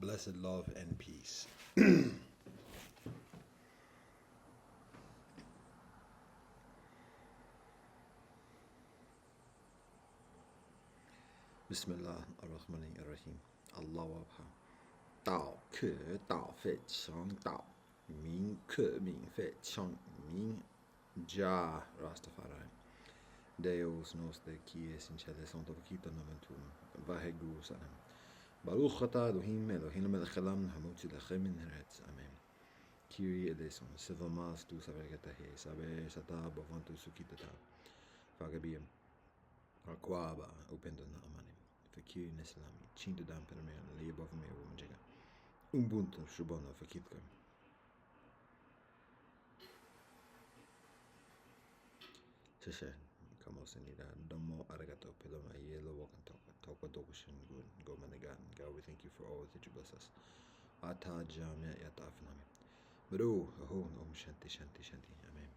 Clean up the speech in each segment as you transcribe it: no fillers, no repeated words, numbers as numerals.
Blessed love and peace. Bismillah ar-Rahman ar-Rahim. Allah Akbar. 道可道非常道，名可名非常名。Já Rastafari. Deus nos daqui é são tokita nomentum. Vahegu sanam. Baruch atah Elohim Eloheinu melech haolam hamotzi lachem min eretz. Amen. Kyrie eleison. Sevamas tu savergetahe. Saber sata bovantu sukitata. Vagabia. Aquaba upendo na amanim. Fakir neslami. Chinda dam permer. Leibov me rumjega. Ubuntu shubona fakitka. Session. Kamosenida. Domo arigato pedoma yelo wakantoka. Toka dokushin good. Go managan. God, we thank you for all that you bless us. Ata jamia yatafnami. Baru. Aho. Om shanti shanti shanti. Amen.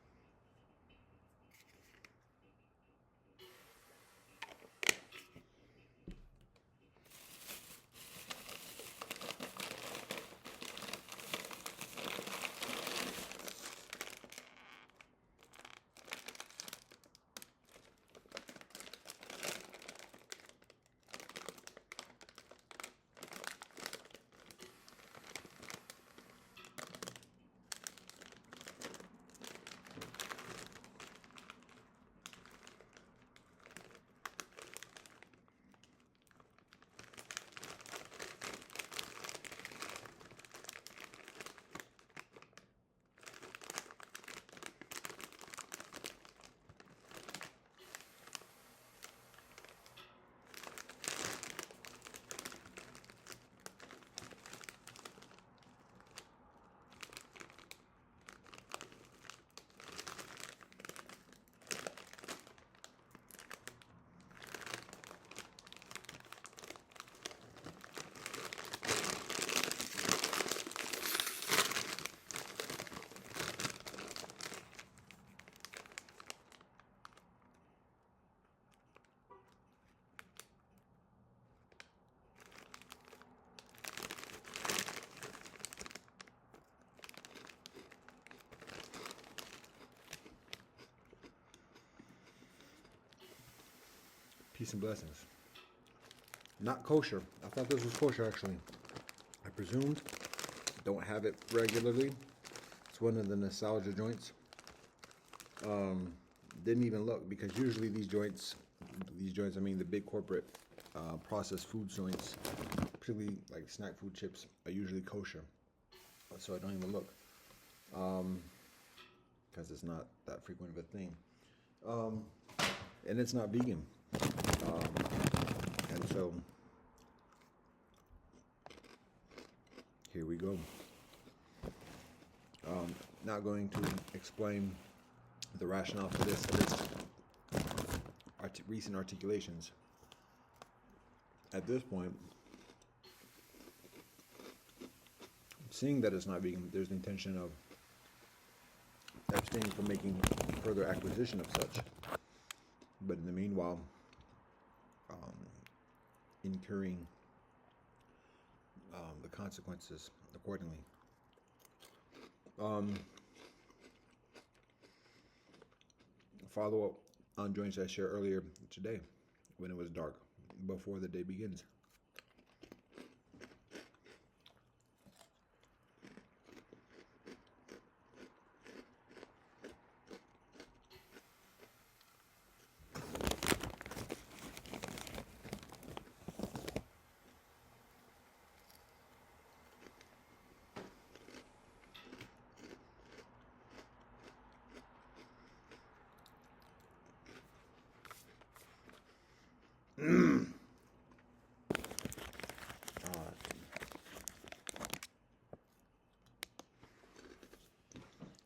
Peace and blessings. Not kosher. I thought this was kosher actually. I presumed. Don't have it regularly. It's one of the nostalgia joints. Didn't even look because usually these joints, I mean the big corporate processed food joints, particularly like snack food chips, are usually kosher. So I don't even look because it's not that frequent of a thing. And it's not vegan. And so here we go. Not going to explain the rationale for this recent articulations. At this point, seeing that it's not vegan, there's the intention of abstaining from making further acquisition of such. But in the meanwhile, incurring the consequences accordingly. Follow up on joints I shared earlier today when it was dark, before the day begins.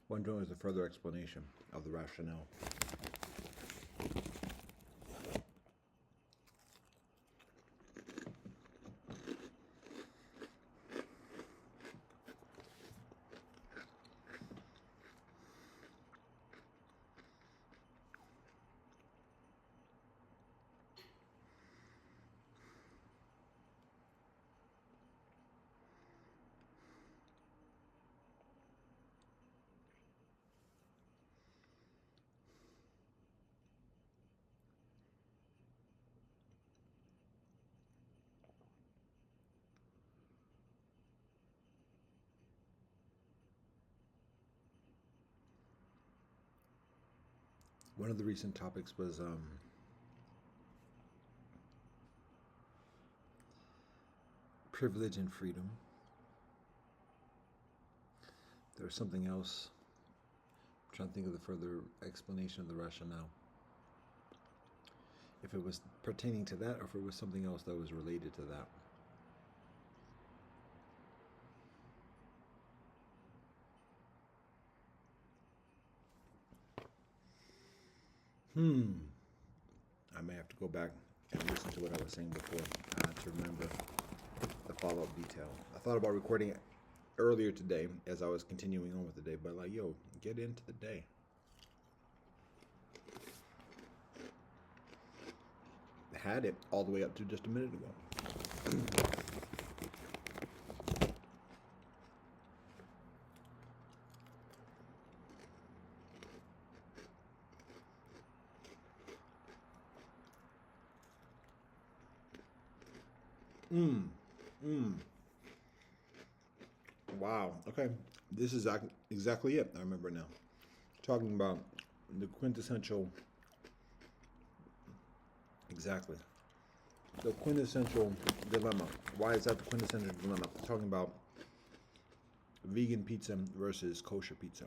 One joint is a further explanation of the rationale. One of the recent topics was privilege and freedom. There was something else. I'm trying to think of the further explanation of the rationale. If it was pertaining to that or if it was something else that was related to that. I may have to go back and listen to what I was saying before to remember the follow-up detail. I thought about recording it earlier today as I was continuing on with the day, but like, yo, get into the day. Had it all the way up to just a minute ago. Wow. Okay. This is exactly it. I remember now. Talking about the quintessential. Exactly. The quintessential dilemma. Why is that the quintessential dilemma? Talking about vegan pizza versus kosher pizza.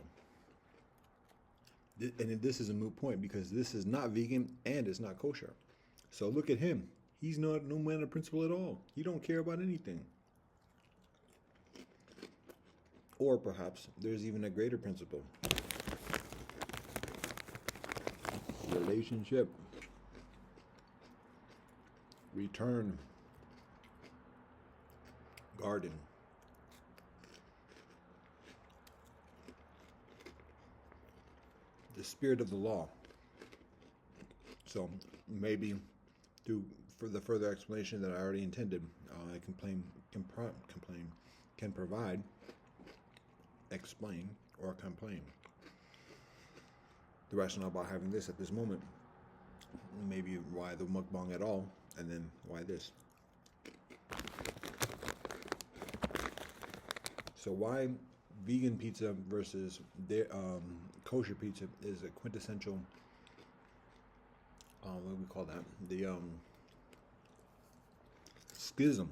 And this is a moot point because this is not vegan and it's not kosher. So look at him. He's not no man of principle at all. He don't care about anything. Or perhaps there's even a greater principle. Relationship. Return. Garden. The spirit of the law. So maybe for the further explanation that I already intended, I can provide, explain, or complain. The rationale about having this at this moment, maybe why the mukbang at all, and then why this. So why vegan pizza versus kosher pizza is a quintessential, what do we call that? The schism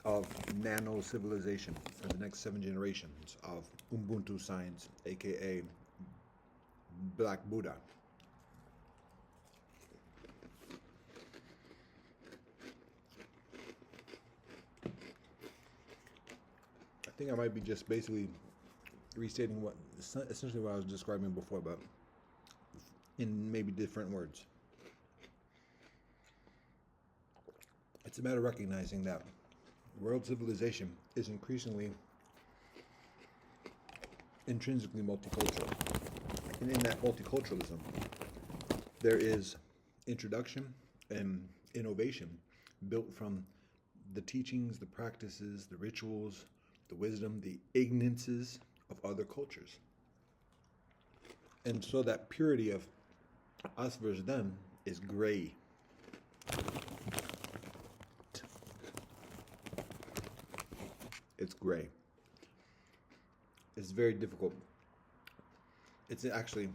of nano civilization for the next 7 generations of Ubuntu science, aka Black Buddha. I think I might be just basically restating essentially what I was describing before, but in maybe different words. It's a matter of recognizing that world civilization is increasingly intrinsically multicultural. And in that multiculturalism, there is introduction and innovation built from the teachings, the practices, the rituals, the wisdom, the ignorances of other cultures. And so that purity of us versus them is gray. It's gray. It's very difficult. It's actually,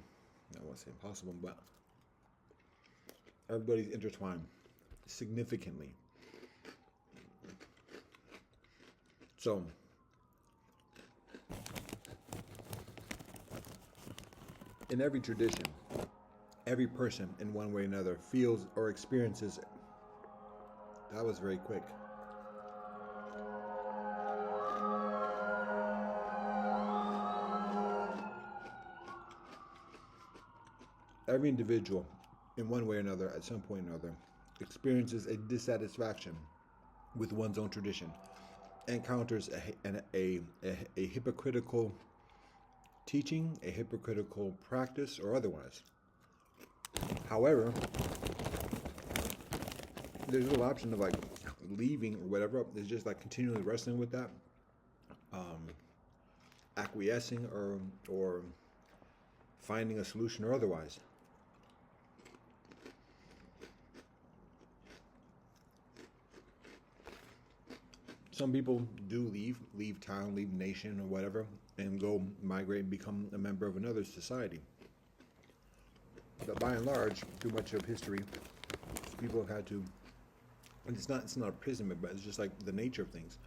I won't say impossible, but everybody's intertwined significantly. So, in every tradition, every person in one way or another feels or experiences. That was very quick. Every individual, in one way or another, at some point or another, experiences a dissatisfaction with one's own tradition, encounters a hypocritical teaching, a hypocritical practice, or otherwise. However, there's no option of like leaving or whatever. It's just like continually wrestling with that, acquiescing or finding a solution or otherwise. Some people do leave town, leave nation or whatever, and go migrate and become a member of another society. But by and large, through much of history, people have had to, and it's not a prison, but it's just like the nature of things.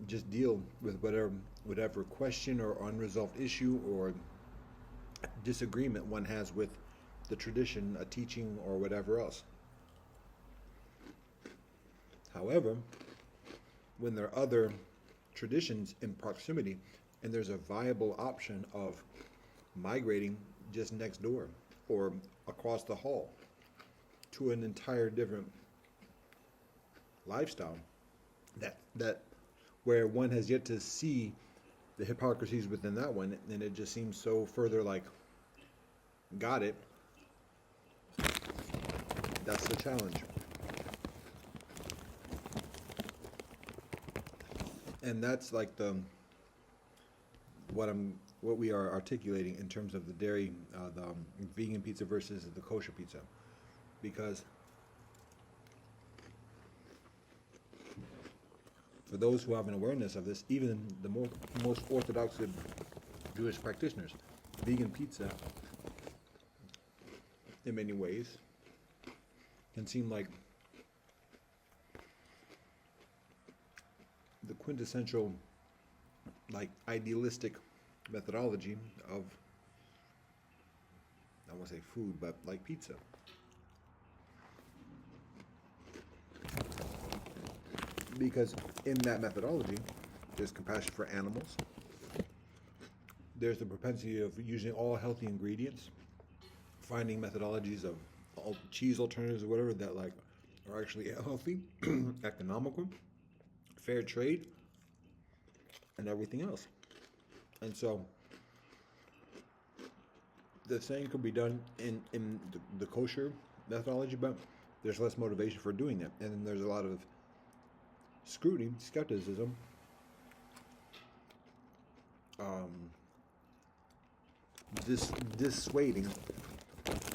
Just deal with whatever question or unresolved issue or disagreement one has with the tradition, a teaching, or whatever else. However, when there are other traditions in proximity and there's a viable option of migrating just next door or across the hall to an entire different lifestyle, that where one has yet to see the hypocrisies within that one, and it just seems so further like, got it. That's the challenge. And that's like what we are articulating in terms of the dairy, the vegan pizza versus the kosher pizza, because for those who have an awareness of this, even the most orthodox Jewish practitioners, vegan pizza, in many ways, can seem like the quintessential, like, idealistic methodology of, I won't say food, but like pizza. Because in that methodology, there's compassion for animals. There's the propensity of using all healthy ingredients, finding methodologies of all cheese alternatives or whatever that like are actually healthy, economical, fair trade, and everything else. And so the same could be done in the kosher methodology, but there's less motivation for doing that. And then there's a lot of scrutiny, skepticism, dissuading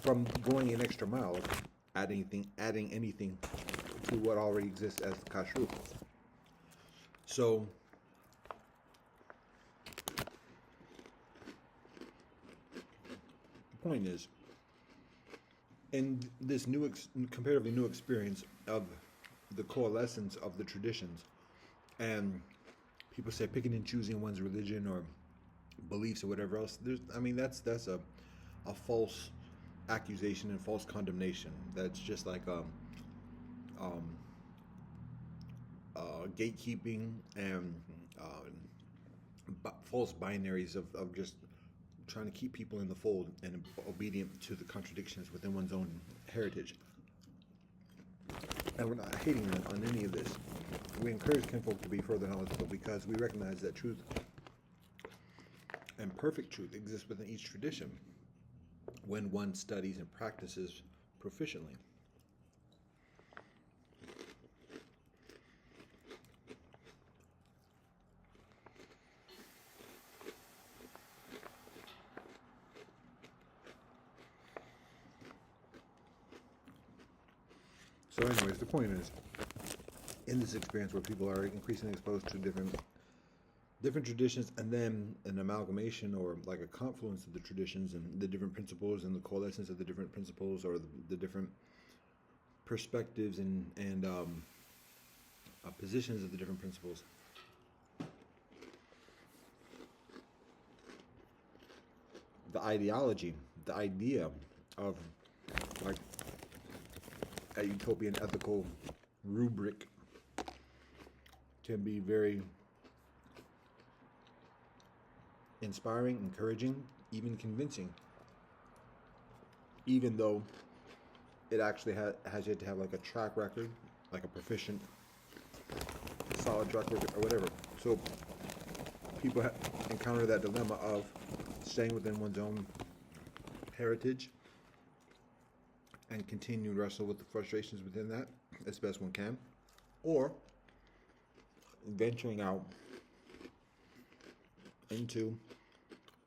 from going an extra mile, adding anything to what already exists as kashrut. So the point is, in this comparatively new experience of the coalescence of the traditions, and people say picking and choosing one's religion or beliefs or whatever else, that's a false accusation and false condemnation. That's just like gatekeeping and false binaries of just trying to keep people in the fold and obedient to the contradictions within one's own heritage. And we're not hating on any of this. We encourage kinfolk to be further knowledgeable because we recognize that truth and perfect truth exists within each tradition when one studies and practices proficiently. So anyways, the point is, in this experience where people are increasingly exposed to different traditions, and then an amalgamation or like a confluence of the traditions and the different principles and the coalescence of the different principles or the different perspectives and positions of the different principles. The ideology, the idea of like a utopian ethical rubric can be very inspiring, encouraging, even convincing, even though it actually has yet to have like a track record, like a proficient, solid track record or whatever. So people encounter that dilemma of staying within one's own heritage and continue to wrestle with the frustrations within that as best one can, or venturing out into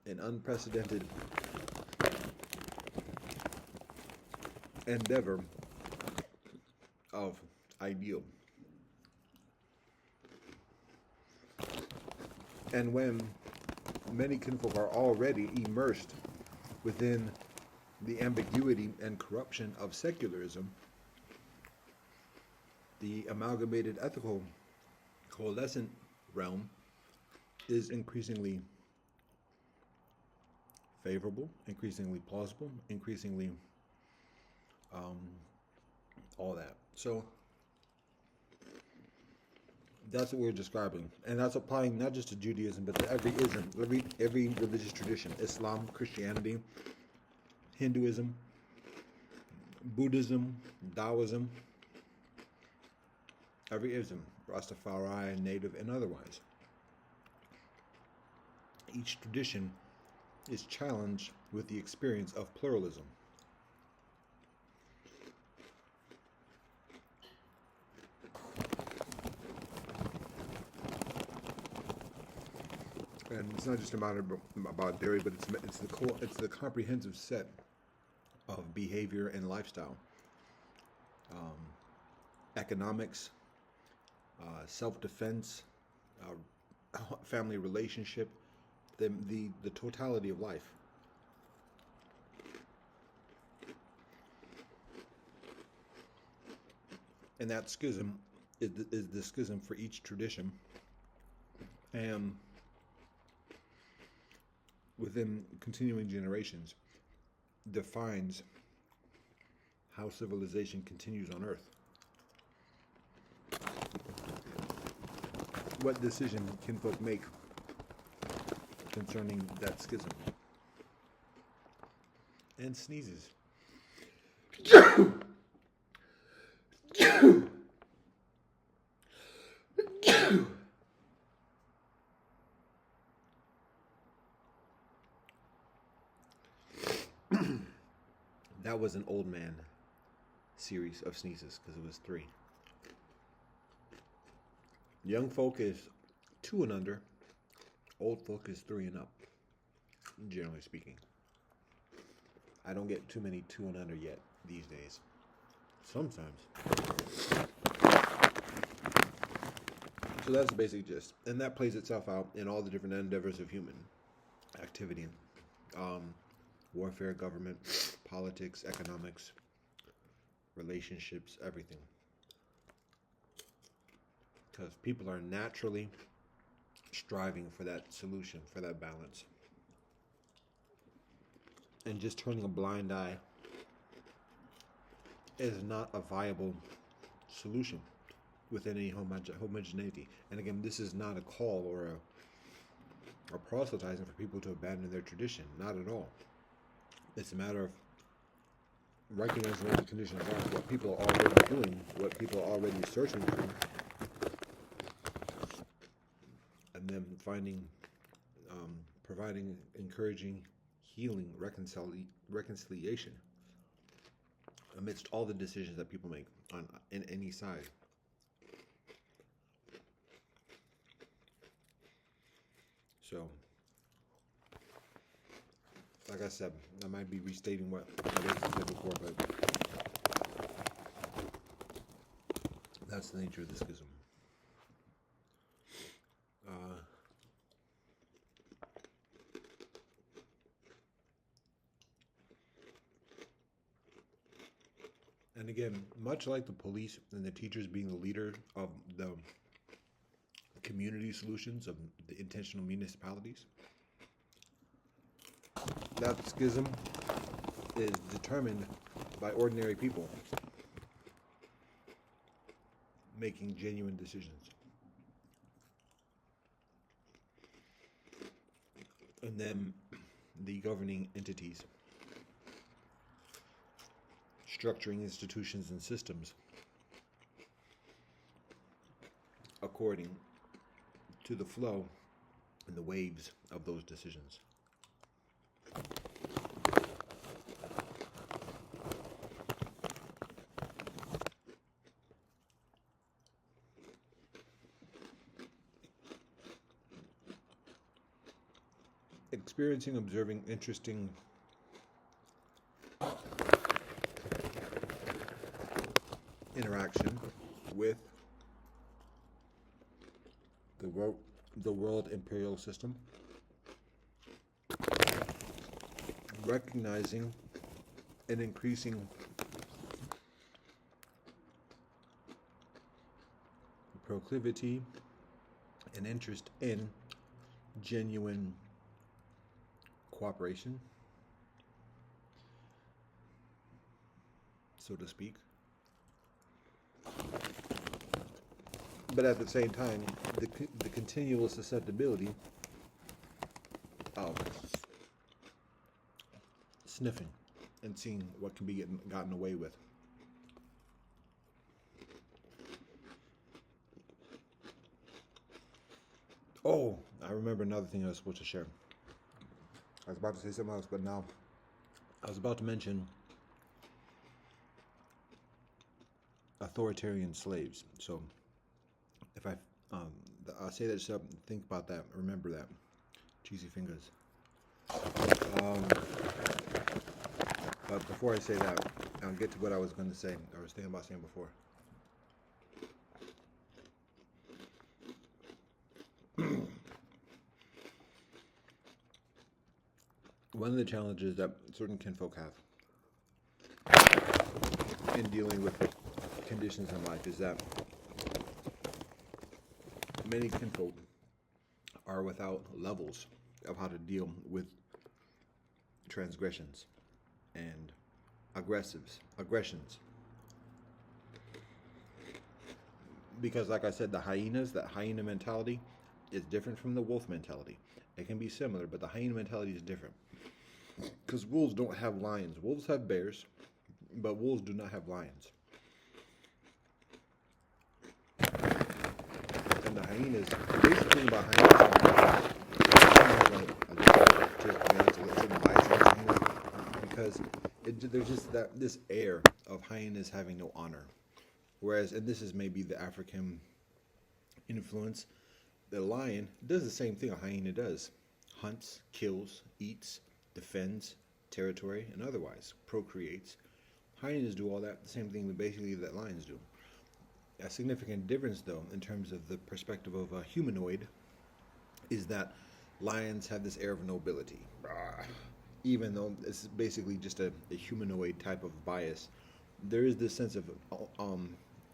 an unprecedented endeavor of ideal. And when many kinfolk are already immersed within the ambiguity and corruption of secularism, the amalgamated ethical coalescent realm is increasingly favorable, increasingly plausible, increasingly all that. So that's what we're describing, and that's applying not just to Judaism, but to every ism, every religious tradition: Islam, Christianity, Hinduism, Buddhism, Taoism, every ism, Rastafari, Native, and otherwise. Each tradition is challenged with the experience of pluralism. And it's not just a matter about dairy, but it's the comprehensive set of behavior and lifestyle, economics, self-defense, family relationship, the totality of life. And that schism is the schism for each tradition, and within continuing generations defines how civilization continues on Earth. What decision can folk make concerning that schism? And sneezes. That was an old man series of sneezes because it was 3. Young folk is 2 and under. Old folk is 3 and up, generally speaking. I don't get too many 2 and under yet these days. Sometimes. So that's the basic gist. And that plays itself out in all the different endeavors of human activity. Warfare, government, politics, economics, relationships, everything. Because people are naturally striving for that solution, for that balance. And just turning a blind eye is not a viable solution within any homogeneity. And again, this is not a call or a proselytizing for people to abandon their tradition. Not at all. It's a matter of recognizing what the conditions are, what people are already doing, what people are already searching for, and then finding, providing, encouraging, healing, reconciliation amidst all the decisions that people make in any side. So, like I said, I might be restating what I said before, but that's the nature of the schism. And again, much like the police and the teachers being the leader of the community solutions of the intentional municipalities, that schism is determined by ordinary people making genuine decisions. And then the governing entities structuring institutions and systems according to the flow and the waves of those decisions. Experiencing, observing, interesting interaction with the world imperial system, recognizing an increasing proclivity and interest in genuine cooperation, so to speak. But at the same time, the continual susceptibility of sniffing and seeing what can be gotten away with. Oh, I remember another thing I was supposed to share. I was about to say something else, but now I was about to mention authoritarian slaves. So if I'll say that, so think about that. Remember that. Cheesy fingers. But before I say that, I'll get to what I was going to say. I was thinking about saying before. One of the challenges that certain kinfolk have in dealing with conditions in life is that many kinfolk are without levels of how to deal with transgressions and aggressions. Because like I said, the hyenas, that hyena mentality is different from the wolf mentality. It can be similar, but the hyena mentality is different. Because wolves don't have lions. Wolves have bears, but wolves do not have lions. And the hyenas, the basic thing about hyenas, because there's just this air of hyenas having no honor. Whereas, and this is maybe the African influence, the lion does the same thing a hyena does. Hunts, kills, eats, defends territory, and otherwise procreates. Hyenas do all that, the same thing basically that lions do. A significant difference, though, in terms of the perspective of a humanoid, is that lions have this air of nobility. Even though it's basically just a humanoid type of bias, there is this sense of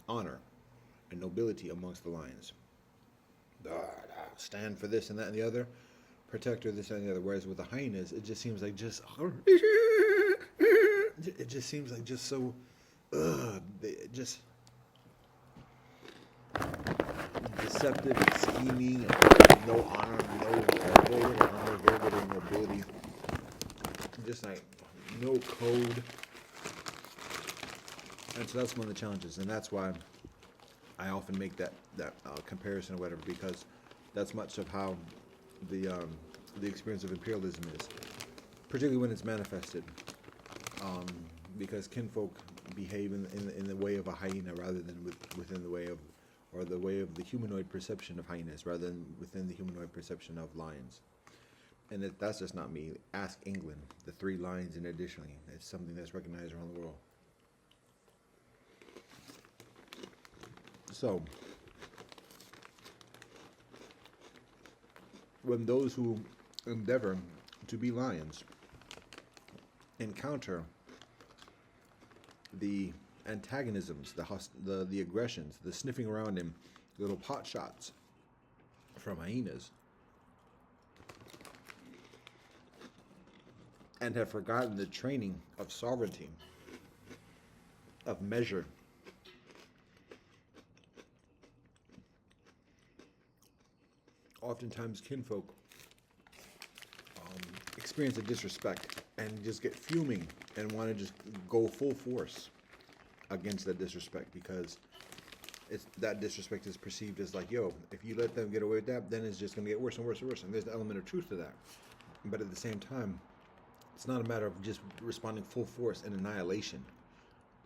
honor and nobility amongst the lions. Stand for this and that and the other, protector this and the other. Whereas with the hyenas, it just seems like it just seems like just so just deceptive, scheming, no honor, very little honor, very little nobility, just like no code. And so that's one of the challenges, and that's why I often make that comparison or whatever, because that's much of how the experience of imperialism is, particularly when it's manifested, because kinfolk behave in the way of a hyena rather than within the way of, or the way of the humanoid perception of hyenas rather than within the humanoid perception of lions. And that's just not me. Ask England, the 3 lions, and additionally, it's something that's recognized around the world. So, when those who endeavor to be lions encounter the antagonisms, the aggressions, the sniffing around and little pot shots from hyenas, and have forgotten the training of sovereignty, of measure, oftentimes kinfolk experience a disrespect and just get fuming and want to just go full force against that disrespect, because that disrespect is perceived as like, yo, if you let them get away with that, then it's just going to get worse and worse and worse. And there's an element of truth to that. But at the same time, it's not a matter of just responding full force and annihilation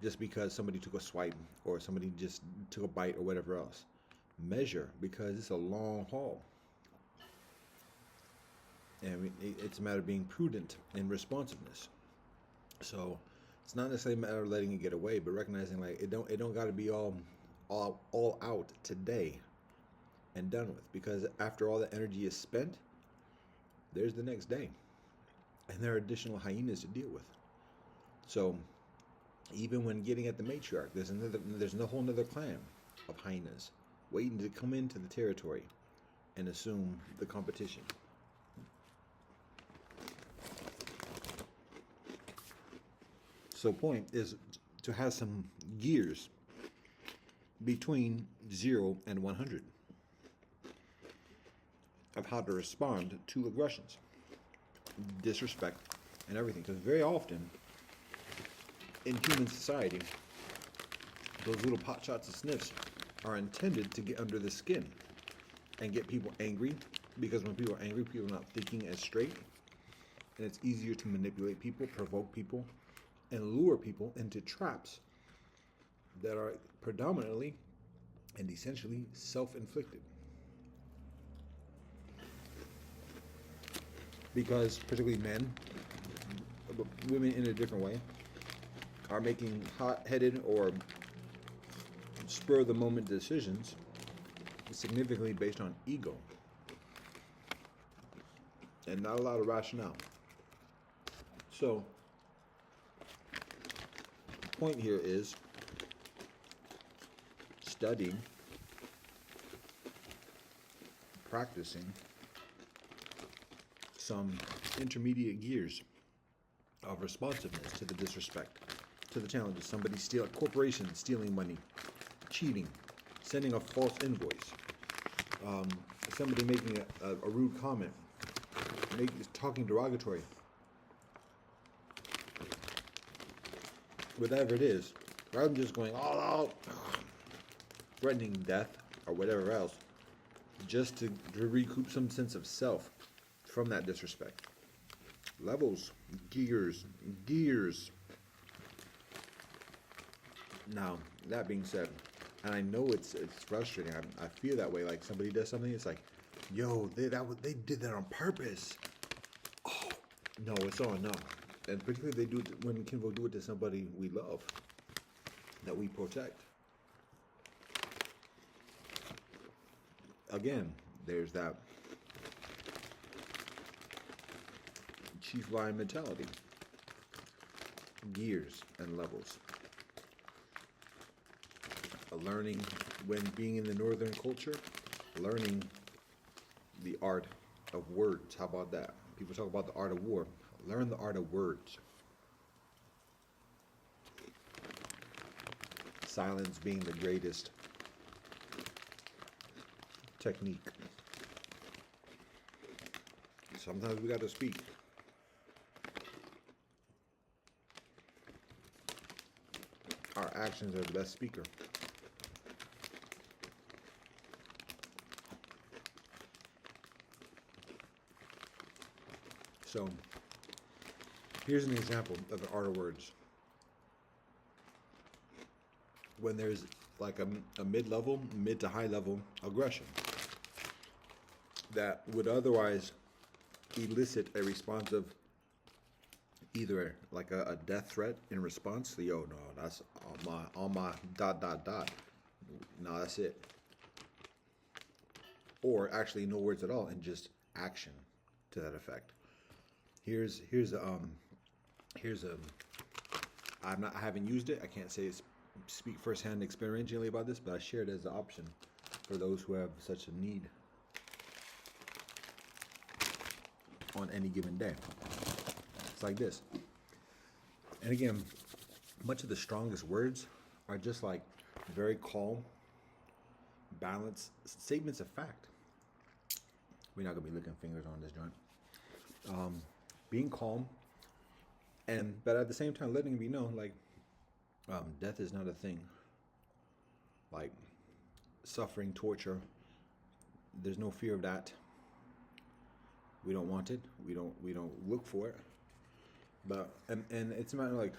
just because somebody took a swipe or somebody just took a bite or whatever else. Measure, because it's a long haul. And it's a matter of being prudent in responsiveness. So it's not necessarily a matter of letting it get away, but recognizing like it don't got to be all out today and done with, because after all the energy is spent, there's the next day, and there are additional hyenas to deal with. So even when getting at the matriarch, there's no whole other clan of hyenas waiting to come into the territory and assume the competition. So point is to have some gears between 0 and 100 of how to respond to aggressions, disrespect, and everything. Because very often in human society, those little pot shots and sniffs are intended to get under the skin and get people angry, because when people are angry, people are not thinking as straight, and it's easier to manipulate people, provoke people, and lure people into traps that are predominantly and essentially self-inflicted. Because particularly men, women in a different way, are making hot-headed or spur-of-the-moment decisions significantly based on ego and not a lot of rationale. So the point here is studying, practicing some intermediate gears of responsiveness to the disrespect, to the challenges. Somebody corporation stealing money, cheating, sending a false invoice, somebody making a rude comment, talking derogatory, whatever it is, rather than just going all out, threatening death or whatever else, just to recoup some sense of self from that disrespect. Levels, gears. Now, that being said, and I know it's frustrating. I feel that way. Like somebody does something, it's like, yo, they did that on purpose. Oh, no, it's all no. And particularly they do it when kinfolk do it to somebody we love, that we protect. Again, there's that chief lion mentality, gears and levels. Learning, when being in the northern culture, learning the art of words. How about that? People talk about the art of war. Learn the art of words. Silence being the greatest technique. Sometimes we got to speak. Our actions are the best speaker. So, here's an example of the art of words. When there's like a mid-level, mid to high-level aggression that would otherwise elicit a response of either like a death threat in response to, yo, no, that's on my ... No, that's it. Or actually no words at all and just action to that effect. Here's I haven't used it. I can't speak firsthand experientially about this, but I share it as an option for those who have such a need on any given day. It's like this. And again, much of the strongest words are just like very calm, balanced statements of fact. We're not gonna be licking fingers on this joint. Being calm, but at the same time letting it be known, like, death is not a thing. Like suffering, torture, there's no fear of that. We don't want it. We don't look for it. But and it's not like,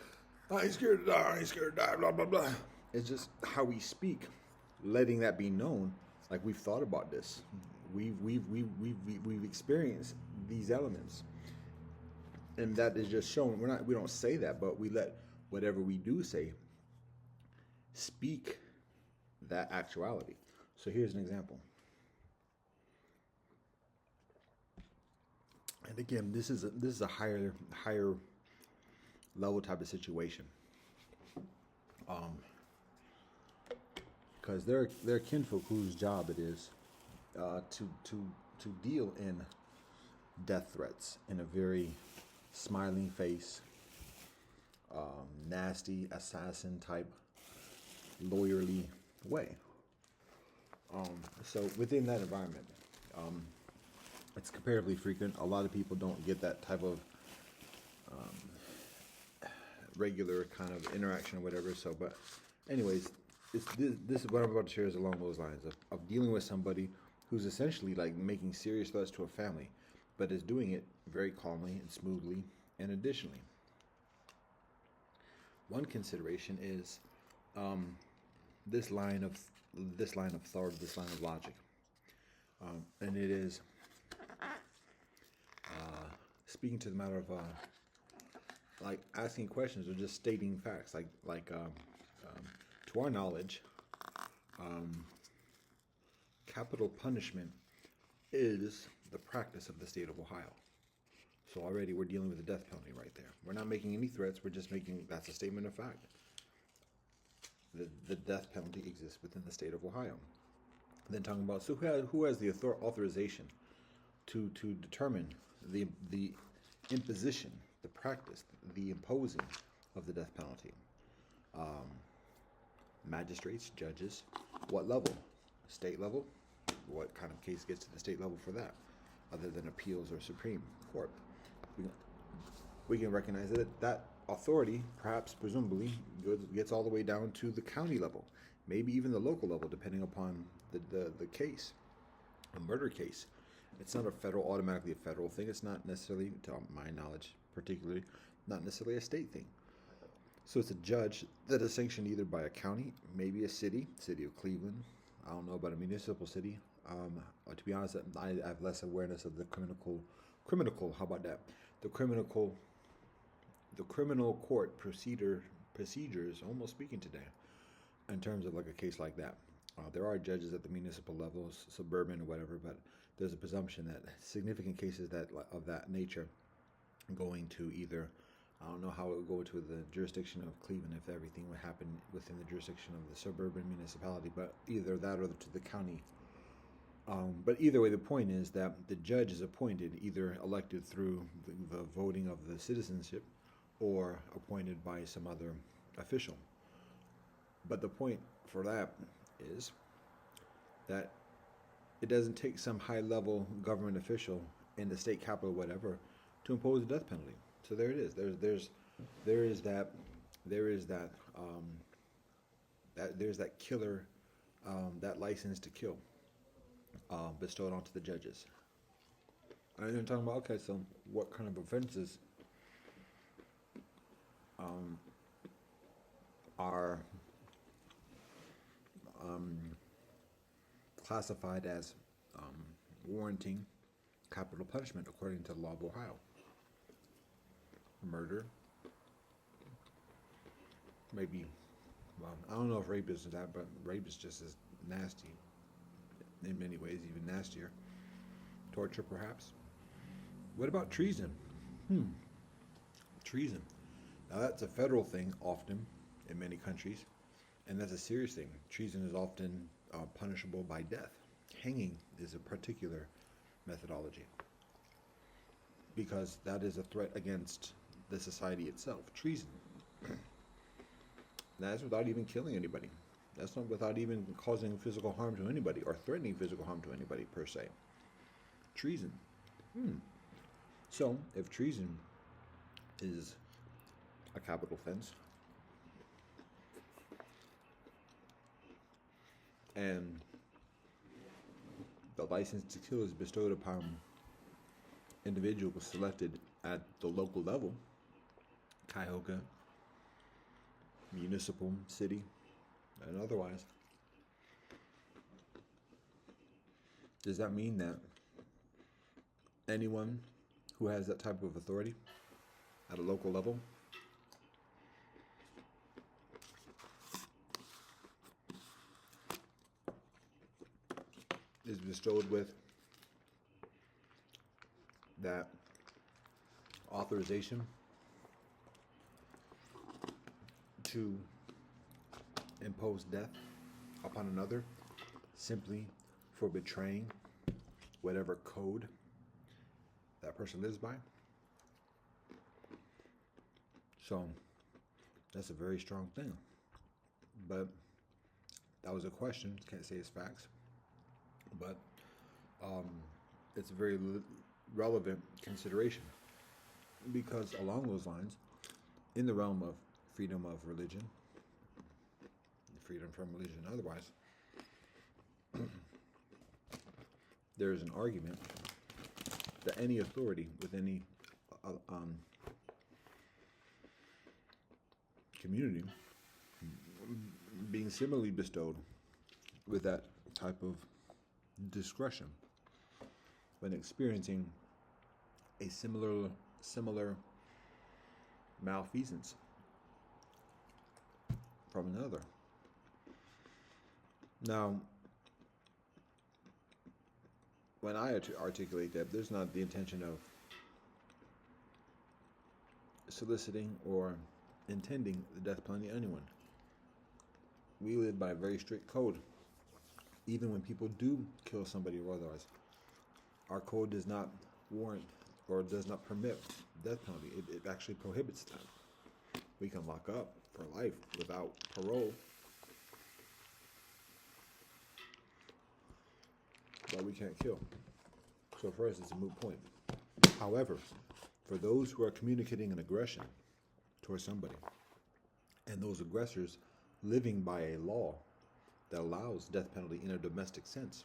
I ain't scared to die. I ain't scared to die. Blah blah blah. It's just how we speak, letting that be known. Like we've thought about this. We've experienced these elements, and that is just shown. We don't say that, but we let whatever we do say speak that actuality. So here's an example. And again, this is a higher level type of situation. Because they're kinfolk whose job it is to deal in death threats in a very smiling face, nasty assassin type, lawyerly way. So within that environment, it's comparatively frequent. A lot of people don't get that type of regular kind of interaction or whatever. So, but anyways, this is what I'm about to share is along those lines of dealing with somebody who's essentially like making serious threats to a family, but is doing it very calmly and smoothly. And additionally, one consideration is this line of thought, this line of logic, and it is speaking to the matter of like asking questions or just stating facts, like to our knowledge, capital punishment is the practice of the state of Ohio. So already we're dealing with the death penalty right there. We're not making any threats. We're just making, that's a statement of fact. The death penalty exists within the state of Ohio. And then talking about, so who has the authorization to determine the imposition, the practice, the imposing of the death penalty? Magistrates, judges, what level? State level? What kind of case gets to the state level for that, other than appeals or Supreme Court? We can recognize that authority, perhaps presumably, gets all the way down to the county level, maybe even the local level, depending upon the case. A murder case, it's not automatically a federal thing. It's not necessarily, to my knowledge particularly, not necessarily a state thing. So it's a judge that is sanctioned either by a county, maybe a city of Cleveland. I don't know about a municipal city. To be honest, I have less awareness of the criminal. How about that? The criminal court procedures. Almost speaking today, in terms of like a case like that, there are judges at the municipal levels, suburban or whatever, but there's a presumption that significant cases of that nature going to either, I don't know how it would go to the jurisdiction of Cleveland if everything would happen within the jurisdiction of the suburban municipality, but either that or to the county. But either way, the point is that the judge is appointed, either elected through the voting of the citizenship or appointed by some other official. But the point for that is that it doesn't take some high-level government official in the state capital or whatever to impose the death penalty. So there it is. There's that killer, that license to kill, bestowed onto the judges. And then talking about, okay, so what kind of offenses are classified as warranting capital punishment according to the law of Ohio? Murder, maybe, well, I don't know if rape is that, but rape is just as nasty in many ways, even nastier. Torture, perhaps. What about treason? Treason. Now that's a federal thing often in many countries, and that's a serious thing. Treason is often punishable by death. Hanging is a particular methodology because that is a threat against the society itself. Treason. That's without even killing anybody. That's not without even causing physical harm to anybody or threatening physical harm to anybody per se. Treason. So, if treason is a capital offense and the license to kill is bestowed upon individuals selected at the local level, Cuyahoga, municipal, city, and otherwise, does that mean that anyone who has that type of authority at a local level is bestowed with that authorization to impose death upon another simply for betraying whatever code that person lives by. So that's a very strong thing. But that was a question. Can't say it's facts. But it's a very relevant consideration, because along those lines, in the realm of freedom of religion, freedom from religion otherwise, there is an argument that any authority with any community being similarly bestowed with that type of discretion when experiencing a similar malfeasance from another. Now, when I articulate that, there's not the intention of soliciting or intending the death penalty on anyone. We live by a very strict code. Even when people do kill somebody or otherwise, our code does not warrant or does not permit death penalty. It actually prohibits that. We can lock up for life without parole, but we can't kill. So for us, it's a moot point. However, for those who are communicating an aggression towards somebody, and those aggressors living by a law that allows death penalty in a domestic sense,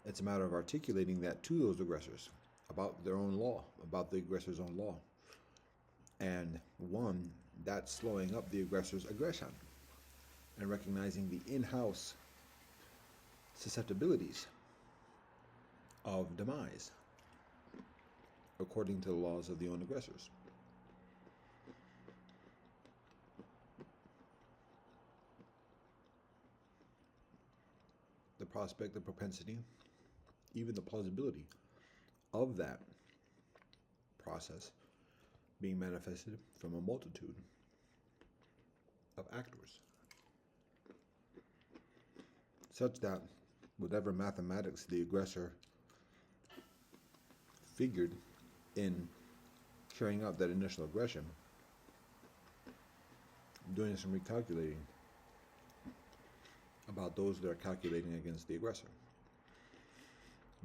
it's a matter of articulating that to those aggressors about their own law, about the aggressor's own law. And one, that's slowing up the aggressor's aggression and recognizing the in-house susceptibilities of demise according to the laws of the own aggressors. The prospect, the propensity, even the plausibility of that process being manifested from a multitude of actors, such that whatever mathematics the aggressor figured in carrying out that initial aggression, doing some recalculating about those that are calculating against the aggressor.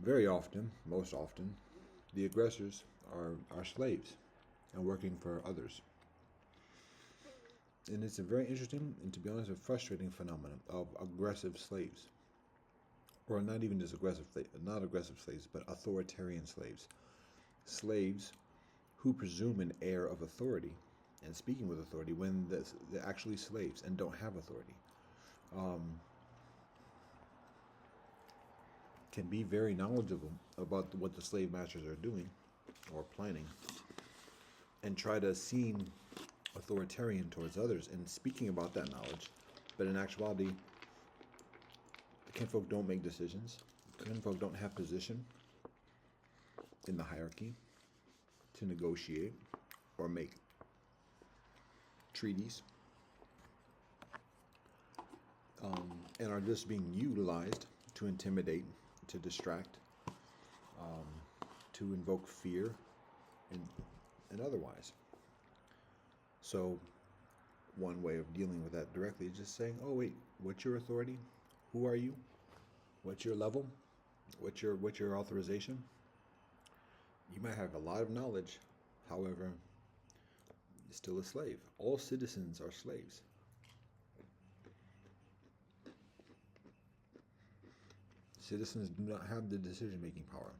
Very often, most often, the aggressors are slaves and working for others. And it's a very interesting and, to be honest, a frustrating phenomenon of aggressive slaves. Or not even just not aggressive slaves, but authoritarian slaves. Slaves who presume an air of authority and speaking with authority when they're actually slaves and don't have authority. Can be very knowledgeable about what the slave masters are doing or planning, and try to seem authoritarian towards others and speaking about that knowledge, but in actuality, kinfolk don't make decisions. Kinfolk don't have position in the hierarchy to negotiate or make treaties, and are just being utilized to intimidate, to distract, to invoke fear, and otherwise. So one way of dealing with that directly is just saying, oh wait, what's your authority? Who are you? What's your level? What's your authorization? You might have a lot of knowledge, however, you're still a slave. All citizens are slaves. Citizens do not have the decision-making power.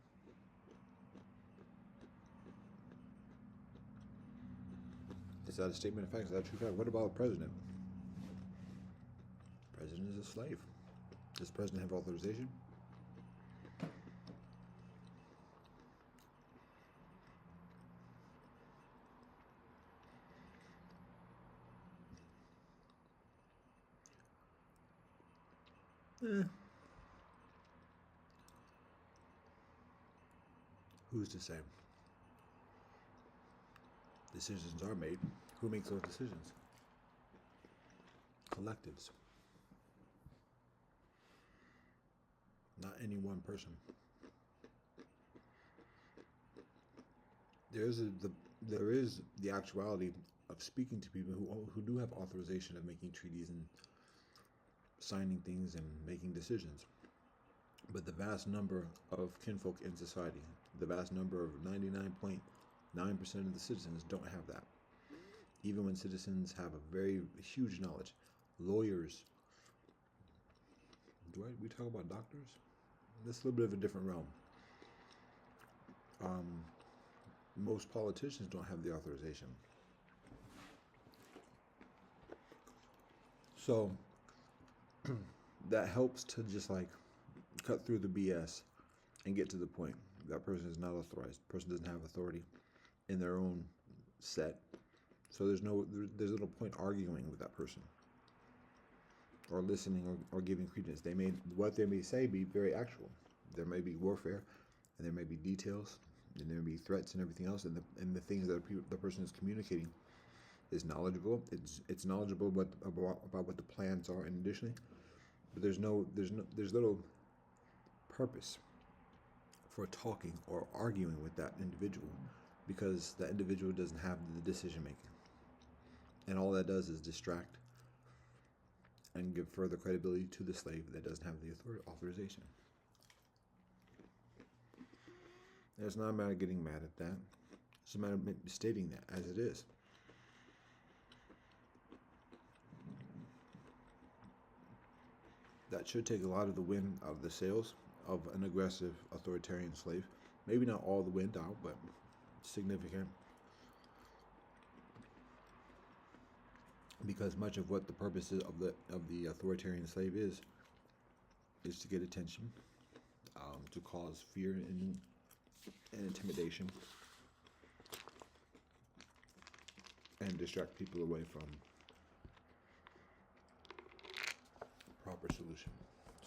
Is that a statement of fact? Is that a true fact? What about the president? The president is a slave. Does the president have authorization? Who's to say? Decisions are made. Who makes those decisions? collectives, not any one person. There is the actuality of speaking to people who do have authorization of making treaties and signing things and making decisions. But the vast number of kinfolk in society, the vast number of 99.9% of the citizens don't have that. Even when citizens have a very huge knowledge, lawyers. We talk about doctors? That's a little bit of a different realm. Most politicians don't have the authorization. So that helps to just like cut through the BS and get to the point. That person is not authorized. Person doesn't have authority in their own set. So there's little point arguing with that person or listening or giving credence. What they may say be very actual. There may be warfare, and there may be details, and there may be threats and everything else, and the things that the person is communicating is knowledgeable. It's knowledgeable about what the plans are, and additionally, but there's little purpose for talking or arguing with that individual because that individual doesn't have the decision making, and all that does is distract and give further credibility to the slave that doesn't have the authorization. And it's not a matter of getting mad at that. It's a matter of stating that as it is. That should take a lot of the wind out of the sails of an aggressive authoritarian slave. Maybe not all the wind out, but significant. Because much of what the purpose of the authoritarian slave is to get attention, to cause fear and intimidation, and distract people away from proper solution.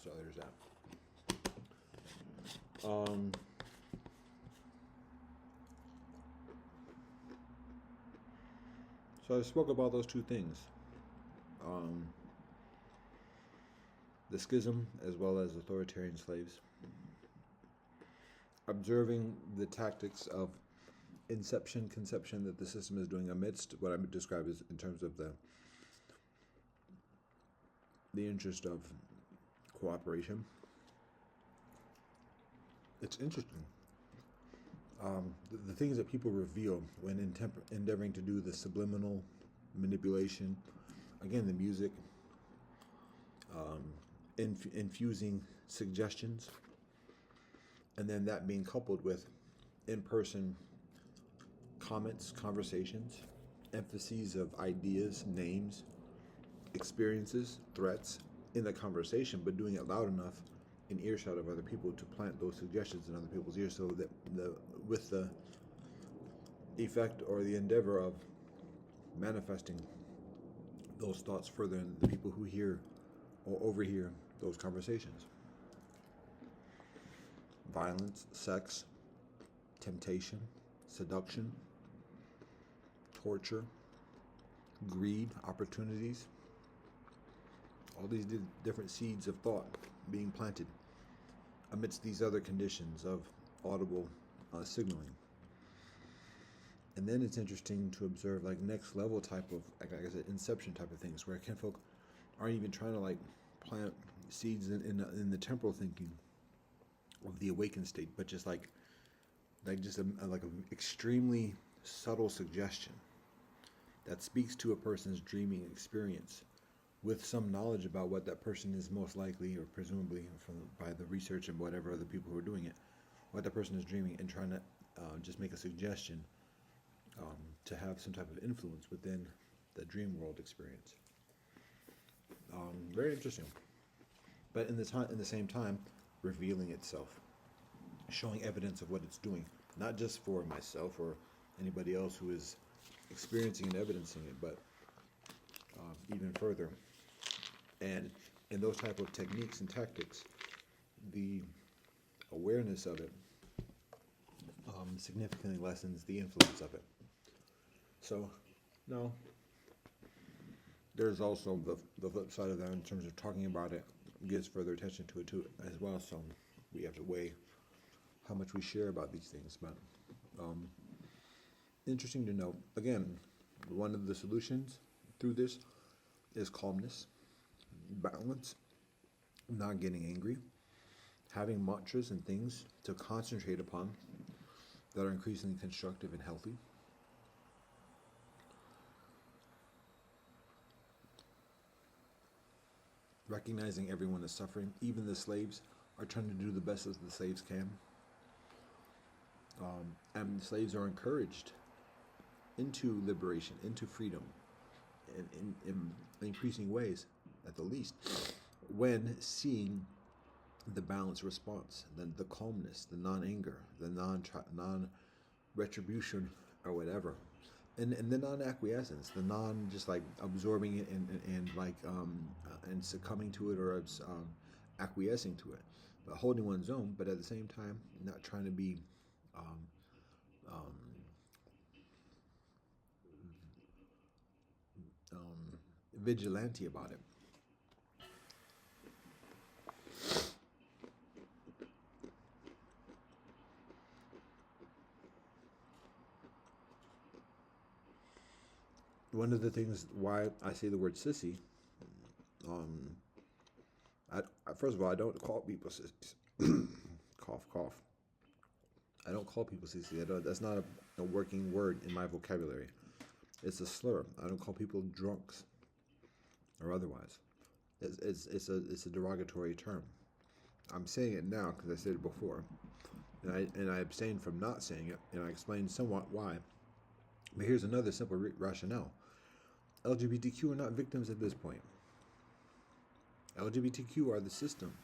So there's that. So I spoke about those two things. The schism as well as authoritarian slaves. Observing the tactics of conception that the system is doing amidst what I would describe as in terms of the interest of cooperation. It's interesting. The things that people reveal when endeavoring to do the subliminal manipulation, again, the music, infusing suggestions, and then that being coupled with in-person comments, conversations, emphases of ideas, names, experiences, threats in the conversation, but doing it loud enough in earshot of other people to plant those suggestions in other people's ears, so that with the effect or the endeavor of manifesting those thoughts further in the people who hear or overhear those conversations. Violence, sex, temptation, seduction, torture, greed, opportunities, all these different seeds of thought being planted amidst these other conditions of audible signaling. And then it's interesting to observe like next level type of, like I said, inception type of things, where kinfolk aren't even trying to like plant seeds in the temporal thinking of the awakened state, but just like just an extremely subtle suggestion that speaks to a person's dreaming experience with some knowledge about what that person is most likely, or presumably by the research and whatever other people who are doing it, what that person is dreaming, and trying to just make a suggestion to have some type of influence within the dream world experience. Very interesting. But in the same time, revealing itself, showing evidence of what it's doing, not just for myself or anybody else who is experiencing and evidencing it, but even further. And in those type of techniques and tactics, the awareness of it significantly lessens the influence of it. So, no, there's also the flip side of that in terms of talking about it gives further attention to it too as well. So we have to weigh how much we share about these things. But interesting to note. Again, one of the solutions through this is calmness, balance, not getting angry, having mantras and things to concentrate upon that are increasingly constructive and healthy. Recognizing everyone is suffering, even the slaves are trying to do the best as the slaves can. And the slaves are encouraged into liberation, into freedom, in increasing ways, at the least, when seeing the balanced response, the calmness, the non-anger, the non-retribution or whatever, and the non-acquiescence, the non-just like absorbing it and succumbing to it or acquiescing to it, but holding one's own, but at the same time not trying to be vigilante about it. One of the things why I say the word sissy, first of all, I don't call people sissies. Cough, cough. I don't call people sissies. That's not a working word in my vocabulary. It's a slur. I don't call people drunks or otherwise. It's a derogatory term. I'm saying it now because I said it before, and I abstain from not saying it, and I explained somewhat why. But here's another simple rationale. LGBTQ are not victims at this point. LGBTQ are the system,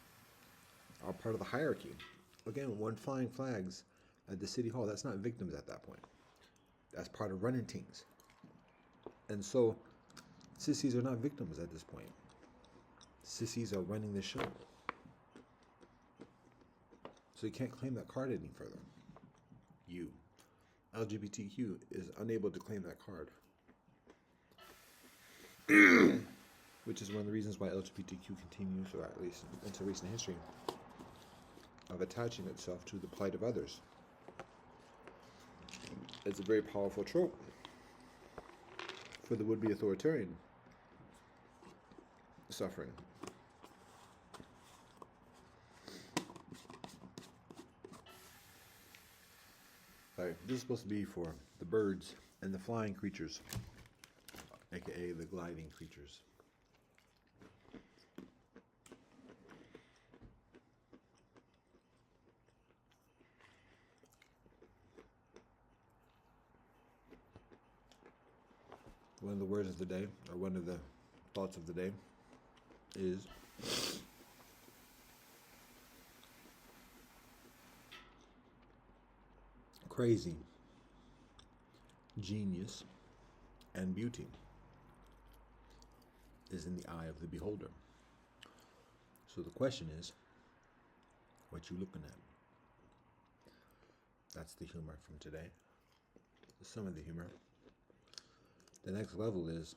are part of the hierarchy. Again, one flying flags at the city hall, that's not victims at that point. That's part of running teams. And so, sissies are not victims at this point. Sissies are running the show. So you can't claim that card any further. You. LGBTQ is unable to claim that card. Which is one of the reasons why LGBTQ continues, or at least into recent history, of attaching itself to the plight of others. It's a very powerful trope for the would-be authoritarian suffering. Right, this is supposed to be for the birds and the flying creatures, aka the gliding creatures. One of the words of the day, or one of the thoughts of the day, is crazy, genius, and beauty is in the eye of the beholder. So the question is, what you looking at? That's the humor from today. Some of the humor. The next level is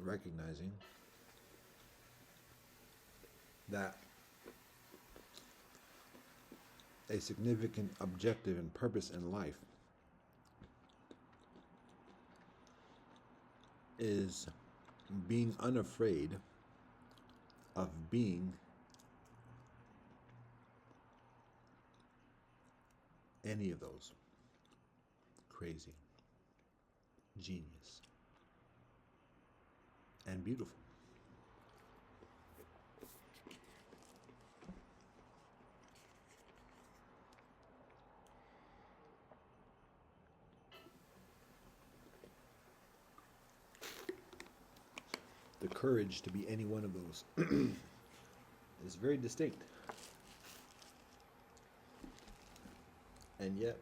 recognizing that a significant objective and purpose in life is being unafraid of being any of those. Crazy, genius, and beautiful. The courage to be any one of those is very distinct, and yet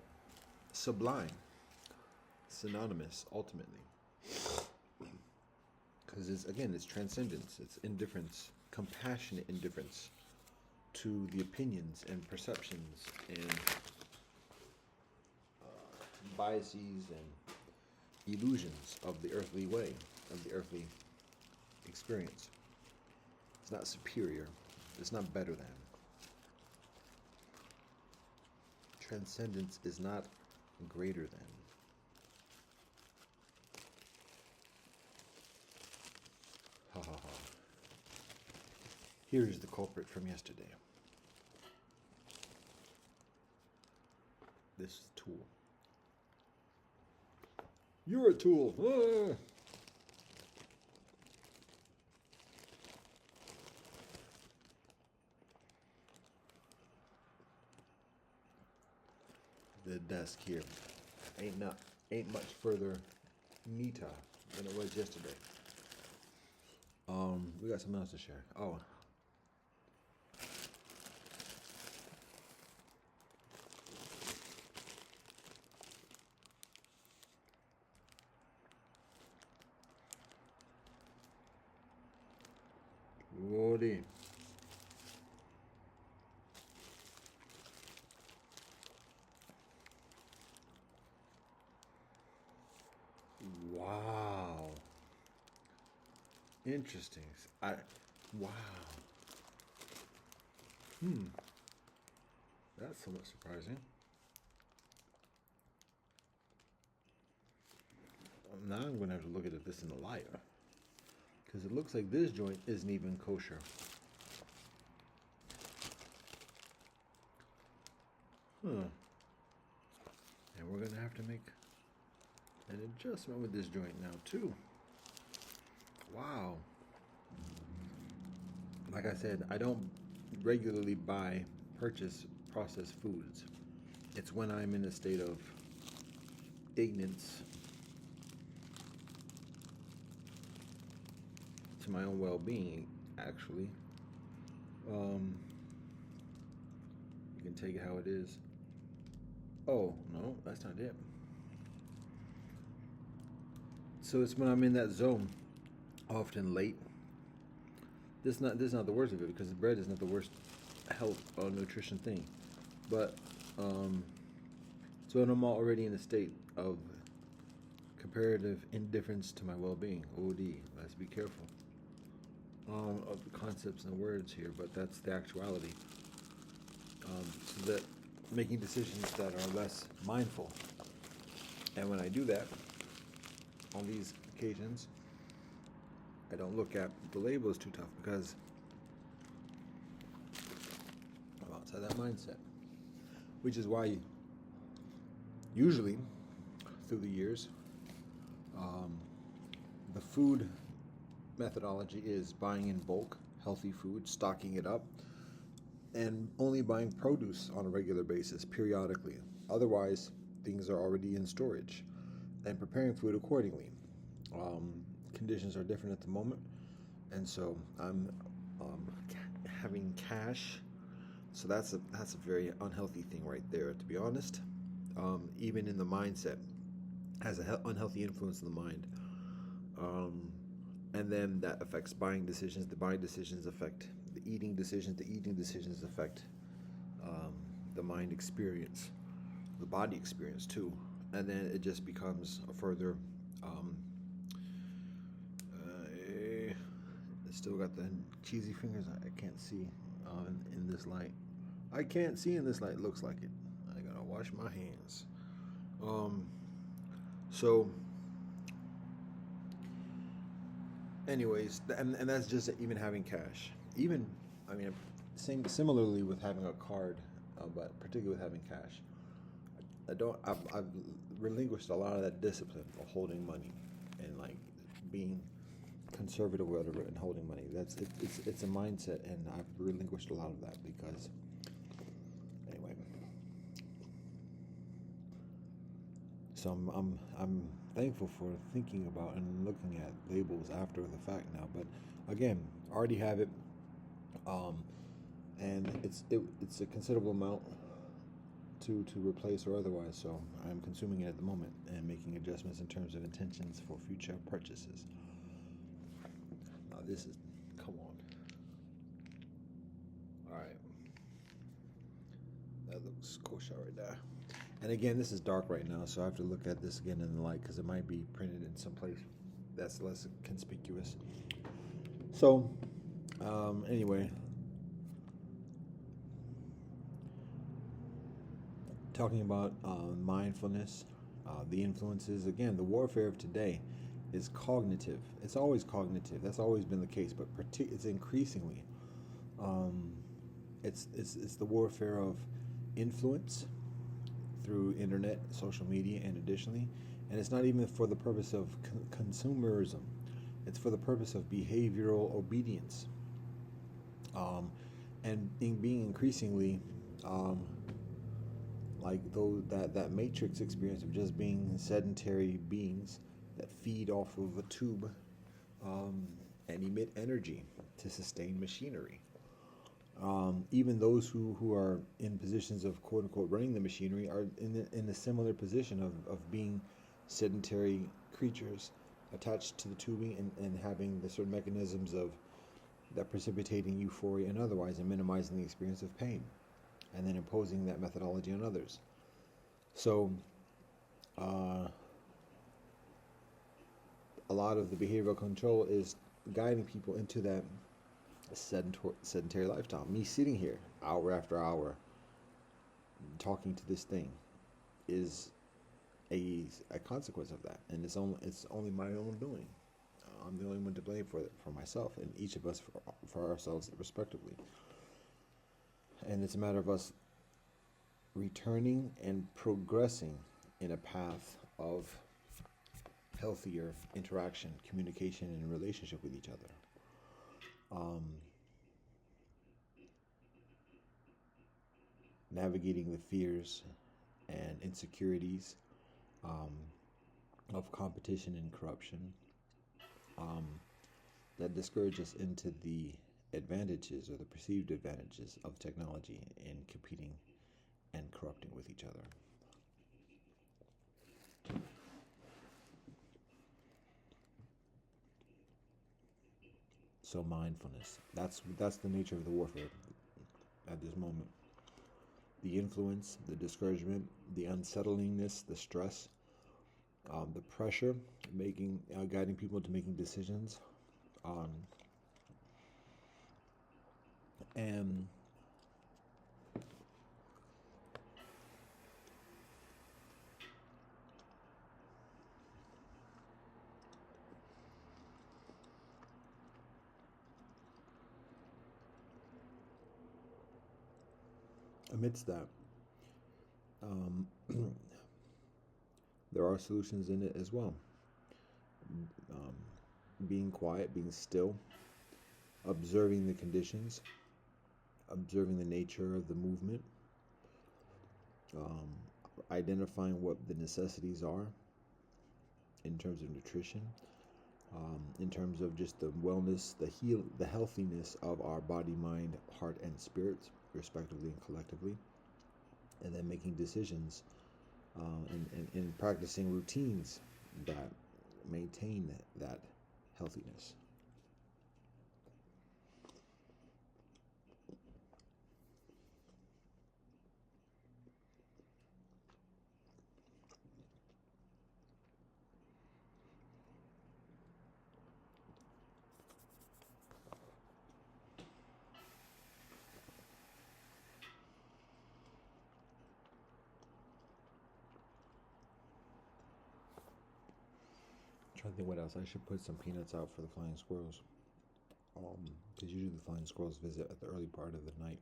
sublime, synonymous ultimately, because it's transcendence, it's indifference, compassionate indifference to the opinions and perceptions and biases and illusions of the earthly way, of the earthly experience. It's not superior. It's not better than. Transcendence is not greater than. Ha ha ha. Here's the culprit from yesterday. This tool. You're a tool. Ah. The desk here ain't much further neater than it was yesterday. We got something else to share. Oh. Woody. Wow. Interesting. Wow. That's somewhat surprising. Now I'm going to have to look at this in the light. Because it looks like this joint isn't even kosher. And we're going to have to make an adjustment with this joint now too. Wow. Like I said, I don't regularly purchase processed foods. It's when I'm in a state of ignorance to my own well-being, actually. You can take it how it is. Oh, no, that's not it. So it's when I'm in that zone, often late. This is not the worst of it, because the bread is not the worst health or nutrition thing. But so I'm already in a state of comparative indifference to my well-being. OD. Let's be careful of the concepts and words here, but that's the actuality. So that making decisions that are less mindful, and when I do that on these occasions, I don't look at the labels too tough, because I'm outside that mindset. Which is why usually through the years, the food methodology is buying in bulk healthy food, stocking it up, and only buying produce on a regular basis, periodically. Otherwise, things are already in storage, and preparing food accordingly. Conditions are different at the moment, and so I'm having cash. So that's a very unhealthy thing right there, to be honest. Even in the mindset, has an unhealthy influence in the mind. And then that affects buying decisions. The buying decisions affect the eating decisions. The eating decisions affect the mind experience, the body experience too. And then it just becomes a further. It's still got the cheesy fingers. I can't see in this light. I can't see in this light. Looks like it. I gotta wash my hands. So. Anyways, and that's just even having cash. Even, I mean, similarly with having a card, but particularly with having cash. I've relinquished a lot of that discipline of holding money and like being conservative or whatever and holding money. It's a mindset, and I've relinquished a lot of that because, anyway. So I'm thankful for thinking about and looking at labels after the fact now. But again, I already have it, and it's a considerable amount to replace or otherwise. So I'm consuming it at the moment and making adjustments in terms of intentions for future purchases. Now this is, come on. All right, that looks kosher right there. And again, this is dark right now, so I have to look at this again in the light because it might be printed in some place that's less conspicuous. So, anyway, talking about mindfulness, the influences, again, the warfare of today is cognitive. It's always cognitive. That's always been the case, but it's increasingly. Um, it's the warfare of influence through internet, social media, and additionally, and it's not even for the purpose of consumerism. It's for the purpose of behavioral obedience, and being increasingly like those that matrix experience of just being sedentary beings that feed off of a tube and emit energy to sustain machinery. Even those who are in positions of quote unquote running the machinery are in a similar position of being sedentary creatures attached to the tubing and having the certain mechanisms of that precipitating euphoria and otherwise, and minimizing the experience of pain, and then imposing that methodology on others. So a lot of the behavioral control is guiding people into that sedentary lifestyle. Me sitting here hour after hour talking to this thing is a consequence of that, and it's only my own doing. I'm the only one to blame for myself, and each of us for ourselves respectively. And it's a matter of us returning and progressing in a path of healthier interaction, communication, and relationship with each other. Navigating the fears and insecurities of competition and corruption that discourage us into the advantages or the perceived advantages of technology in competing and corrupting with each other. So mindfulness, that's the nature of the warfare at this moment. The influence, the discouragement, the unsettlingness, the stress, the pressure, guiding people to making decisions, and amidst that, there are solutions in it as well. Being quiet, being still, observing the conditions, observing the nature of the movement, identifying what the necessities are in terms of nutrition, in terms of just the wellness, the healthiness of our body, mind, heart, and spirits, respectively and collectively, and then making decisions and practicing routines that maintain that healthiness. I'm trying to think what else. I should put some peanuts out for the flying squirrels. Because usually the flying squirrels visit at the early part of the night.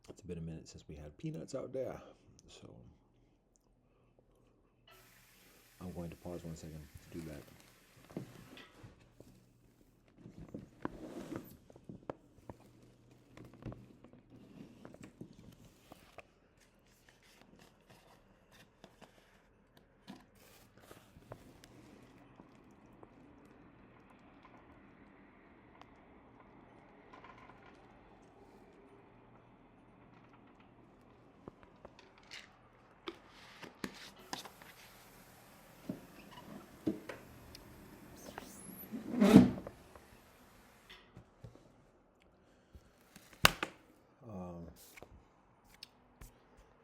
It's been a minute since we had peanuts out there. So I'm going to pause 1 second to do that.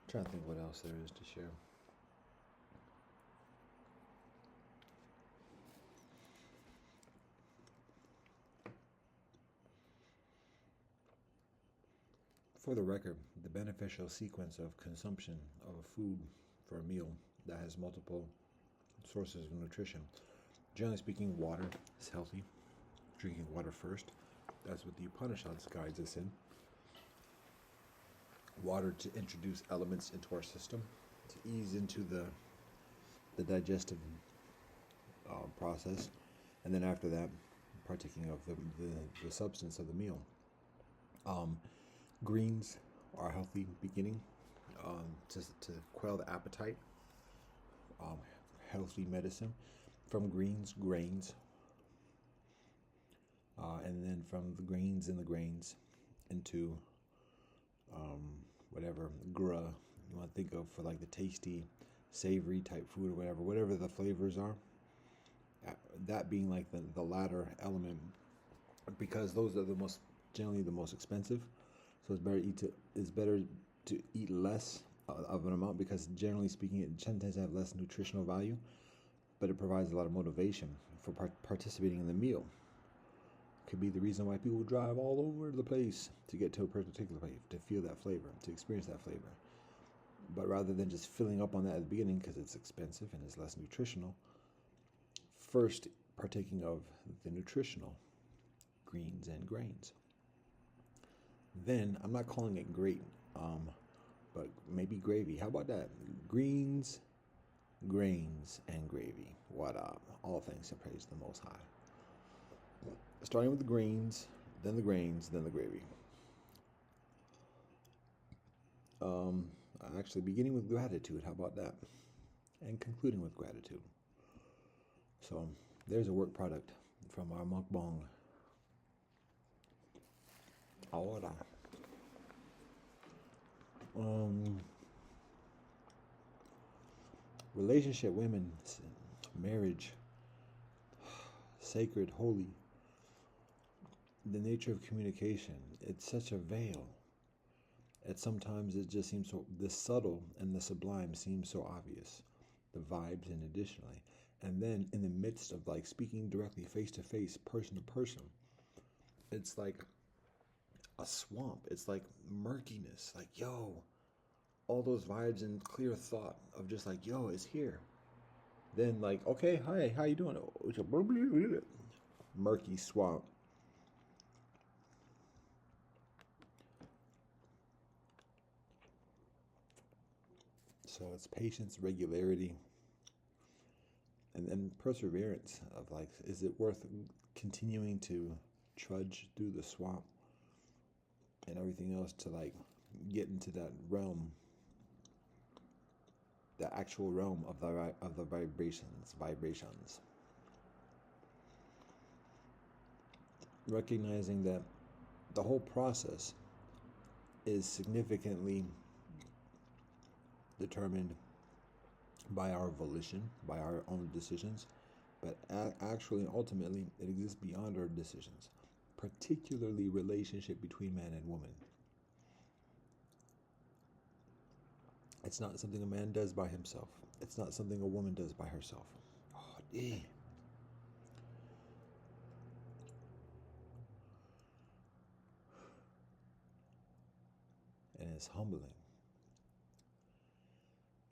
trying to think what else there is to share. For the record, the beneficial sequence of consumption of food for a meal that has multiple sources of nutrition. Generally speaking, water is healthy. Drinking water first. That's what the Upanishads guides us in. Water to introduce elements into our system, to ease into the digestive process, and then after that, partaking of the substance of the meal. Greens are a healthy beginning to quell the appetite. Healthy medicine from greens, grains, and then from the greens and the grains into whatever gra you want to think of for like the tasty, savory type food or whatever the flavors are. That being like the latter element, because those are generally the most expensive. So it's better to eat less of an amount, because generally speaking, it tends to have less nutritional value, but it provides a lot of motivation for participating in the meal. Could be the reason why people drive all over the place to get to a particular place, to feel that flavor, to experience that flavor. But rather than just filling up on that at the beginning because it's expensive and it's less nutritional, first partaking of the nutritional greens and grains. Then, I'm not calling it great, but maybe gravy. How about that? Greens, grains, and gravy. What up? All things to praise the Most High. Starting with the greens, then the grains, then the gravy. Actually, beginning with gratitude. How about that? And concluding with gratitude. So, there's a work product from our mukbang. Ahora. Relationship, women, marriage, sacred, holy. The nature of communication. It's such a veil. And sometimes it just seems so, the subtle and the sublime seems so obvious. The vibes, and additionally. And then in the midst of like speaking directly, face to face, person to person, it's like a swamp. It's like murkiness. Like, yo, all those vibes and clear thought of just like, yo, it's here. Then like, okay, hi, how you doing? Murky swamp. So it's patience, regularity, and then perseverance of like, is it worth continuing to trudge through the swamp and everything else to like get into that realm, the actual realm of the vibrations. Recognizing that the whole process is significantly determined by our volition, by our own decisions, but actually, ultimately, it exists beyond our decisions, particularly relationship between man and woman. It's not something a man does by himself. It's not something a woman does by herself. Oh, damn. And it's humbling.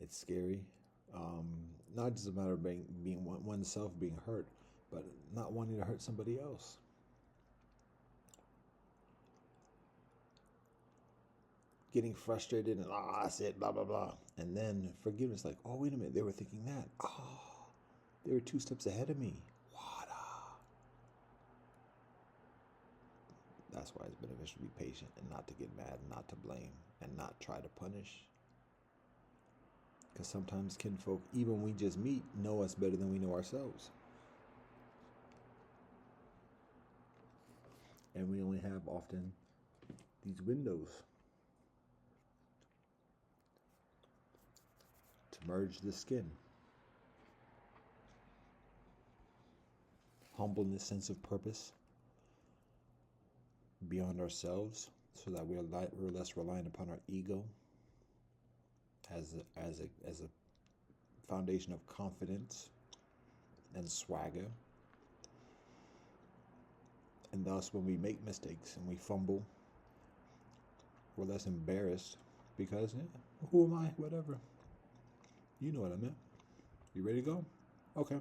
It's scary. Not just a matter of being oneself being hurt, but not wanting to hurt somebody else. Getting frustrated and that's it, blah blah blah, and then forgiveness. Like, oh wait a minute, they were thinking that. Oh, they were 2 steps ahead of me. What? That's why it's beneficial to be patient and not to get mad, not to blame, and not try to punish. Because sometimes kinfolk, even we just meet, know us better than we know ourselves. And we only have often these windows to merge the skin. Humbleness, sense of purpose beyond ourselves, so that we're less reliant upon our ego. as a foundation of confidence and swagger. And thus, when we make mistakes and we fumble, we're less embarrassed because who am I? Whatever. You know what I meant. You ready to go? Okay.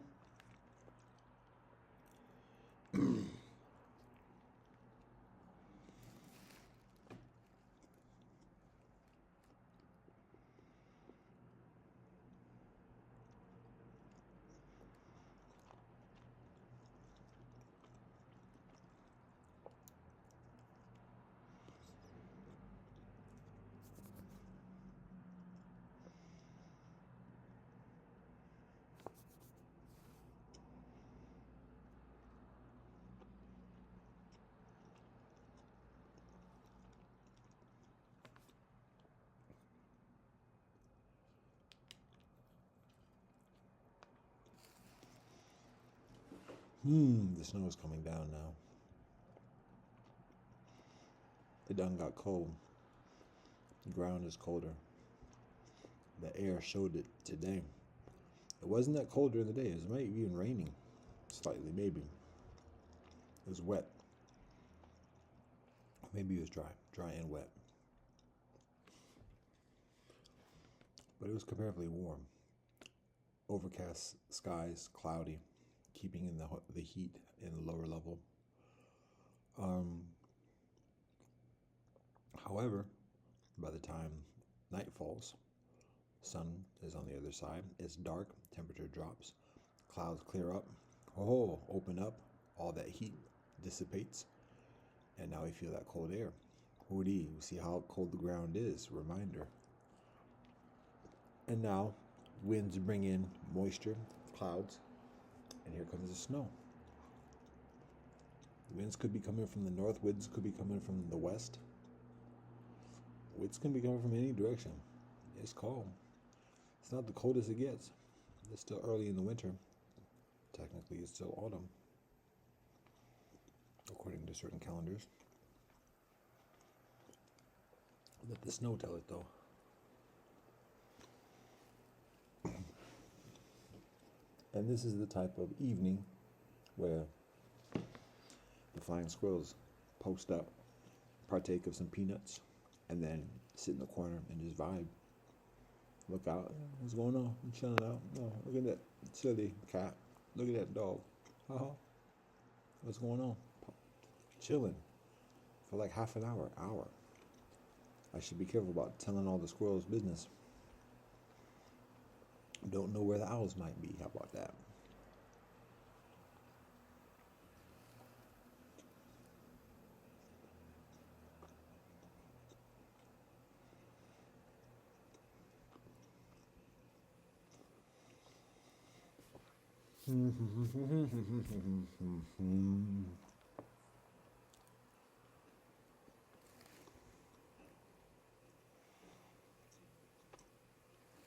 The snow is coming down now. It done got cold. The ground is colder. The air showed it today. It wasn't that cold during the day. It was maybe even raining. Slightly, maybe. It was wet. Maybe it was dry and wet. But it was comparatively warm. Overcast skies, cloudy, keeping in the heat in the lower level. However, by the time night falls, sun is on the other side. It's dark, temperature drops, clouds clear up, open up, all that heat dissipates, and now we feel that cold air. Hoodie, we see how cold the ground is, reminder. And now winds bring in moisture, clouds, and here comes the snow. The winds could be coming from the north, winds could be coming from the west. Winds can be coming from any direction. It's cold. It's not the coldest it gets. It's still early in the winter. Technically, it's still autumn, according to certain calendars. Let the snow tell it, though. And this is the type of evening where the flying squirrels post up, partake of some peanuts, and then sit in the corner and just vibe. Look out. What's going on? I'm chilling out. Oh, look at that silly cat. Look at that dog. What's going on? Chilling for like half an hour. I should be careful about telling all the squirrels business. Don't know where the owls might be. How about that?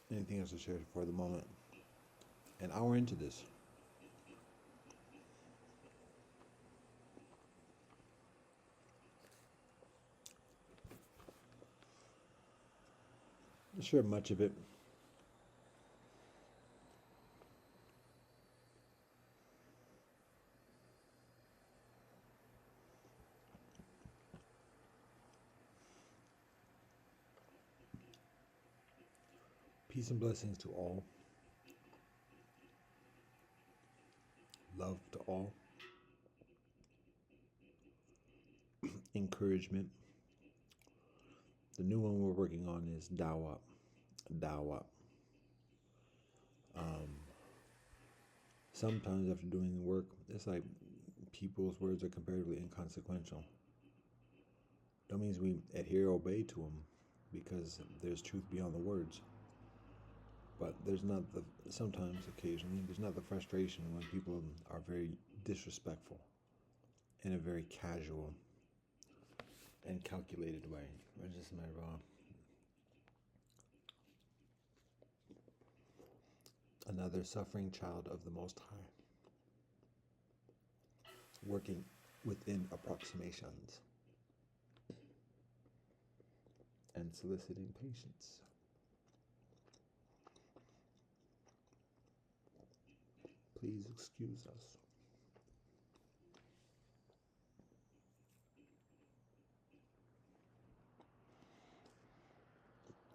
Anything else to share for the moment? An hour into this. Not sure much of it. Peace and blessings to all. Love to all. Encouragement. The new one we're working on is Dawah. Dawah. Sometimes after doing the work, it's like people's words are comparatively inconsequential. That means we adhere, obey to them because there's truth beyond the words. But there's not sometimes, occasionally, there's not the frustration when people are very disrespectful in a very casual and calculated way. Or just am I wrong? Another suffering child of the Most High, working within approximations and soliciting patience. Please excuse us.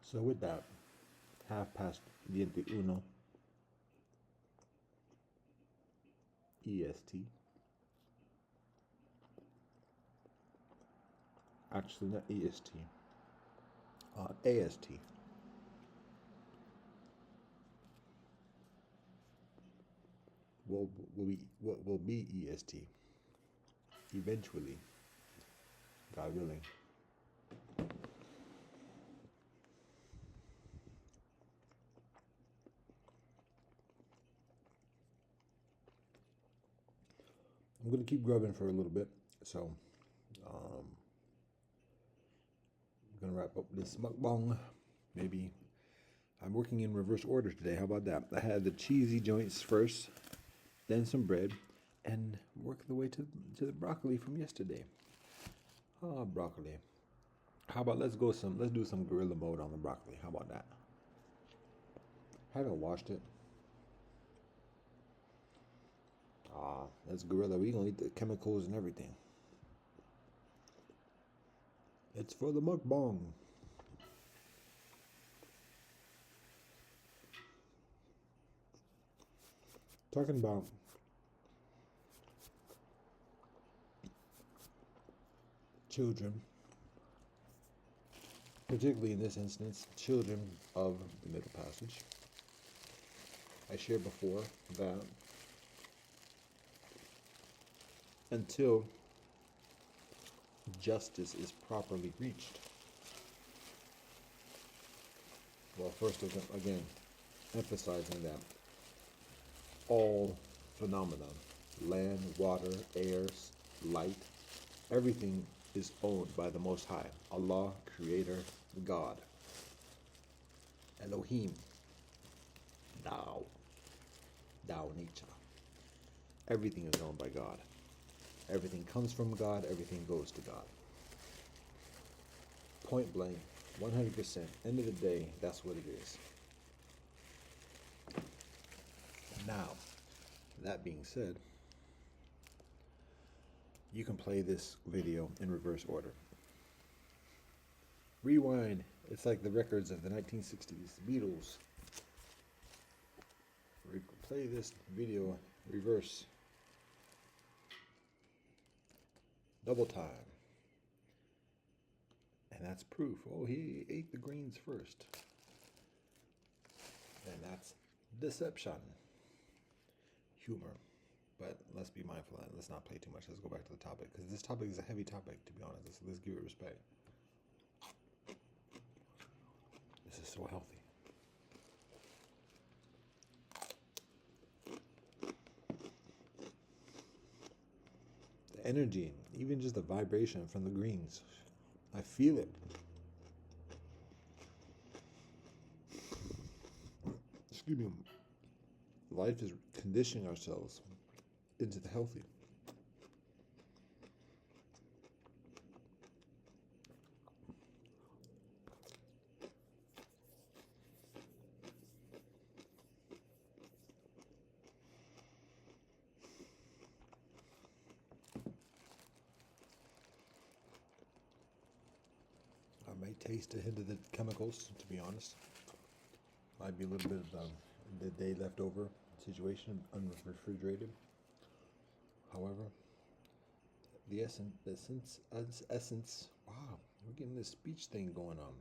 So with that, 1:30 EST. Actually, not EST. AST. Will be EST eventually, God willing. I'm gonna keep grubbing for a little bit, so I'm gonna wrap up this mukbang. Maybe I'm working in reverse order today. How about that? I had the cheesy joints first, then some bread, and work the way to the broccoli from yesterday. Oh, broccoli. How about let's do some gorilla mode on the broccoli. How about that? Haven't washed it. That's gorilla. We gonna eat the chemicals and everything. It's for the mukbang. Talking about children, particularly in this instance, children of the Middle Passage. I shared before that until justice is properly reached. Well, first again, emphasizing that all phenomena, land, water, air, light, everything is owned by the Most High, Allah, Creator, God, Elohim, Tao, nature. Everything is owned by God. Everything comes from God, everything goes to God. Point blank, 100%. End of the day, that's what it is. Now, that being said, you can play this video in reverse order. Rewind. It's like the records of the 1960s, Beatles. Play this video reverse. Double time. And that's proof. Oh, he ate the greens first. And that's deception. Humor. But let's be mindful of that. Let's not play too much. Let's go back to the topic. Because this topic is a heavy topic, to be honest. Let's give it respect. This is so healthy. The energy, even just the vibration from the greens. I feel it. Excuse me. Life is conditioning ourselves into the healthy. I may taste a hint of the chemicals, to be honest. Might be a little bit of the day left over situation, unrefrigerated. However, the essence. Wow, we're getting this speech thing going on.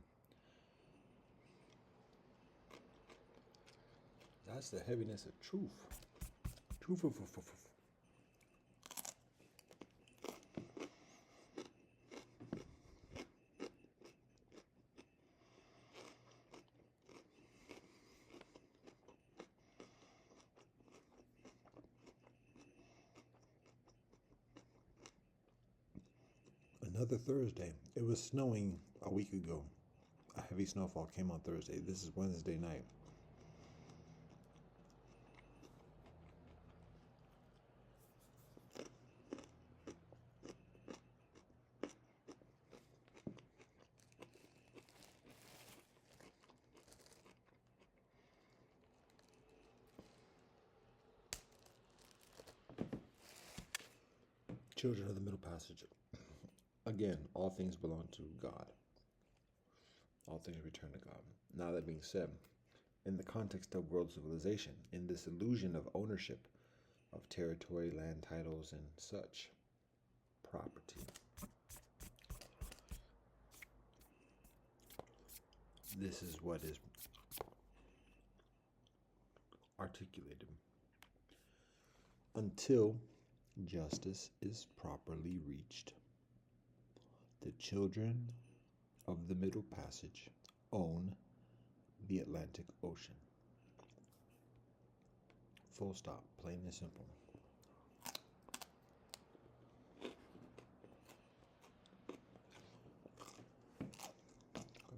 That's the heaviness of truth. Truth. Another Thursday. It was snowing a week ago. A heavy snowfall came on Thursday. This is Wednesday night. children of the Middle Passage. Again, all things belong to God. All things return to God. Now, that being said, in the context of world civilization, in this illusion of ownership of territory, land titles, and such property, this is what is articulated. Until justice is properly reached, the children of the Middle Passage own the Atlantic Ocean. Full stop, plain and simple.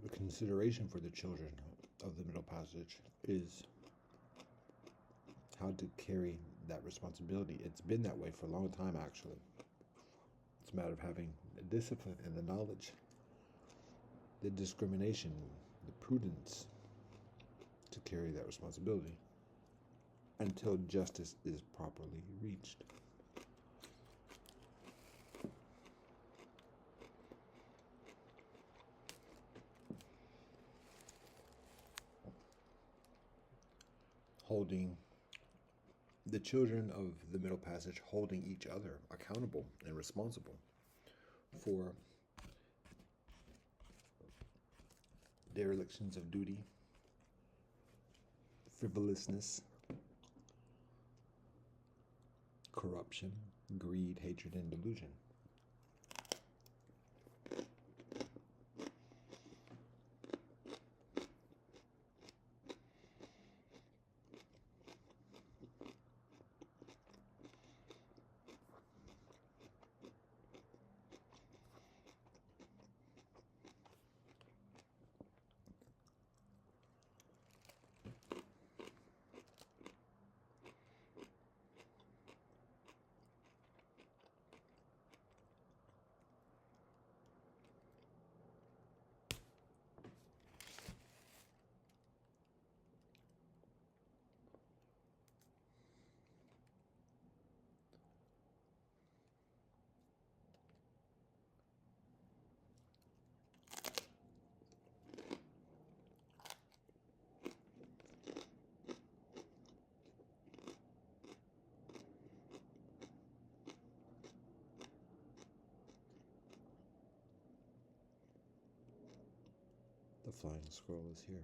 The consideration for the children of the Middle Passage is how to carry that responsibility. It's been that way for a long time, actually. It's a matter of having the discipline and the knowledge, the discrimination, the prudence to carry that responsibility until justice is properly reached. Holding the children of the Middle Passage, holding each other accountable and responsible for derelictions of duty, frivolousness, corruption, greed, hatred, and delusion. The flying scroll is here.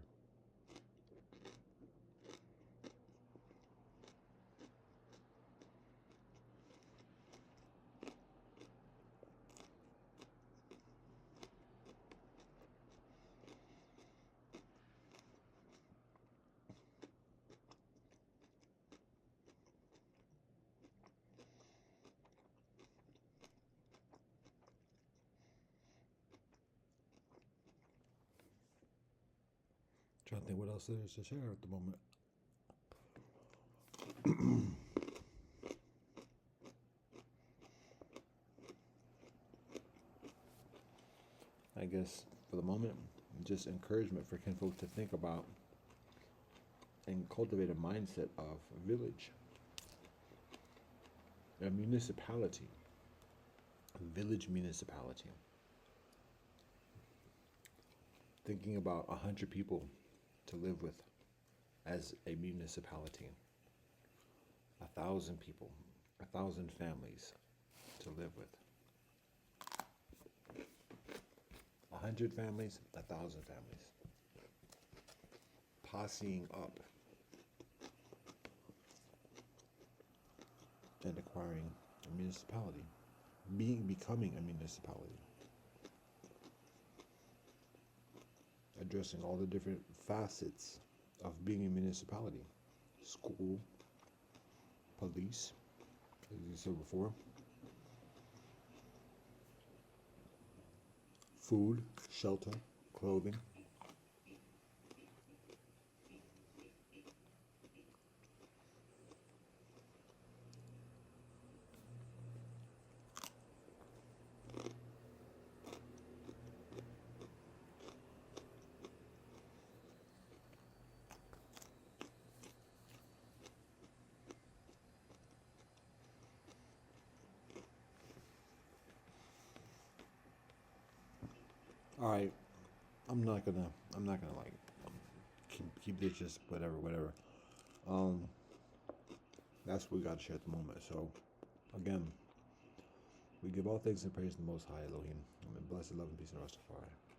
Trying to think what else there is to share at the moment. I guess for the moment, just encouragement for kinfolk to think about and cultivate a mindset of a village, a municipality, a village municipality. Thinking about 100 people to live with as a municipality, 1,000 people, 1,000 families to live with. 100 families, 1,000 families. Posseing up and acquiring a municipality, becoming a municipality. Addressing all the different facets of being a municipality. School, police, as you said before, food, shelter, clothing, Alright, I'm not gonna like keep this just whatever. Um, that's what we got to share at the moment. So, again, we give all thanks and praise to the Most High Elohim. Amen. Blessed love and peace in Rastafari.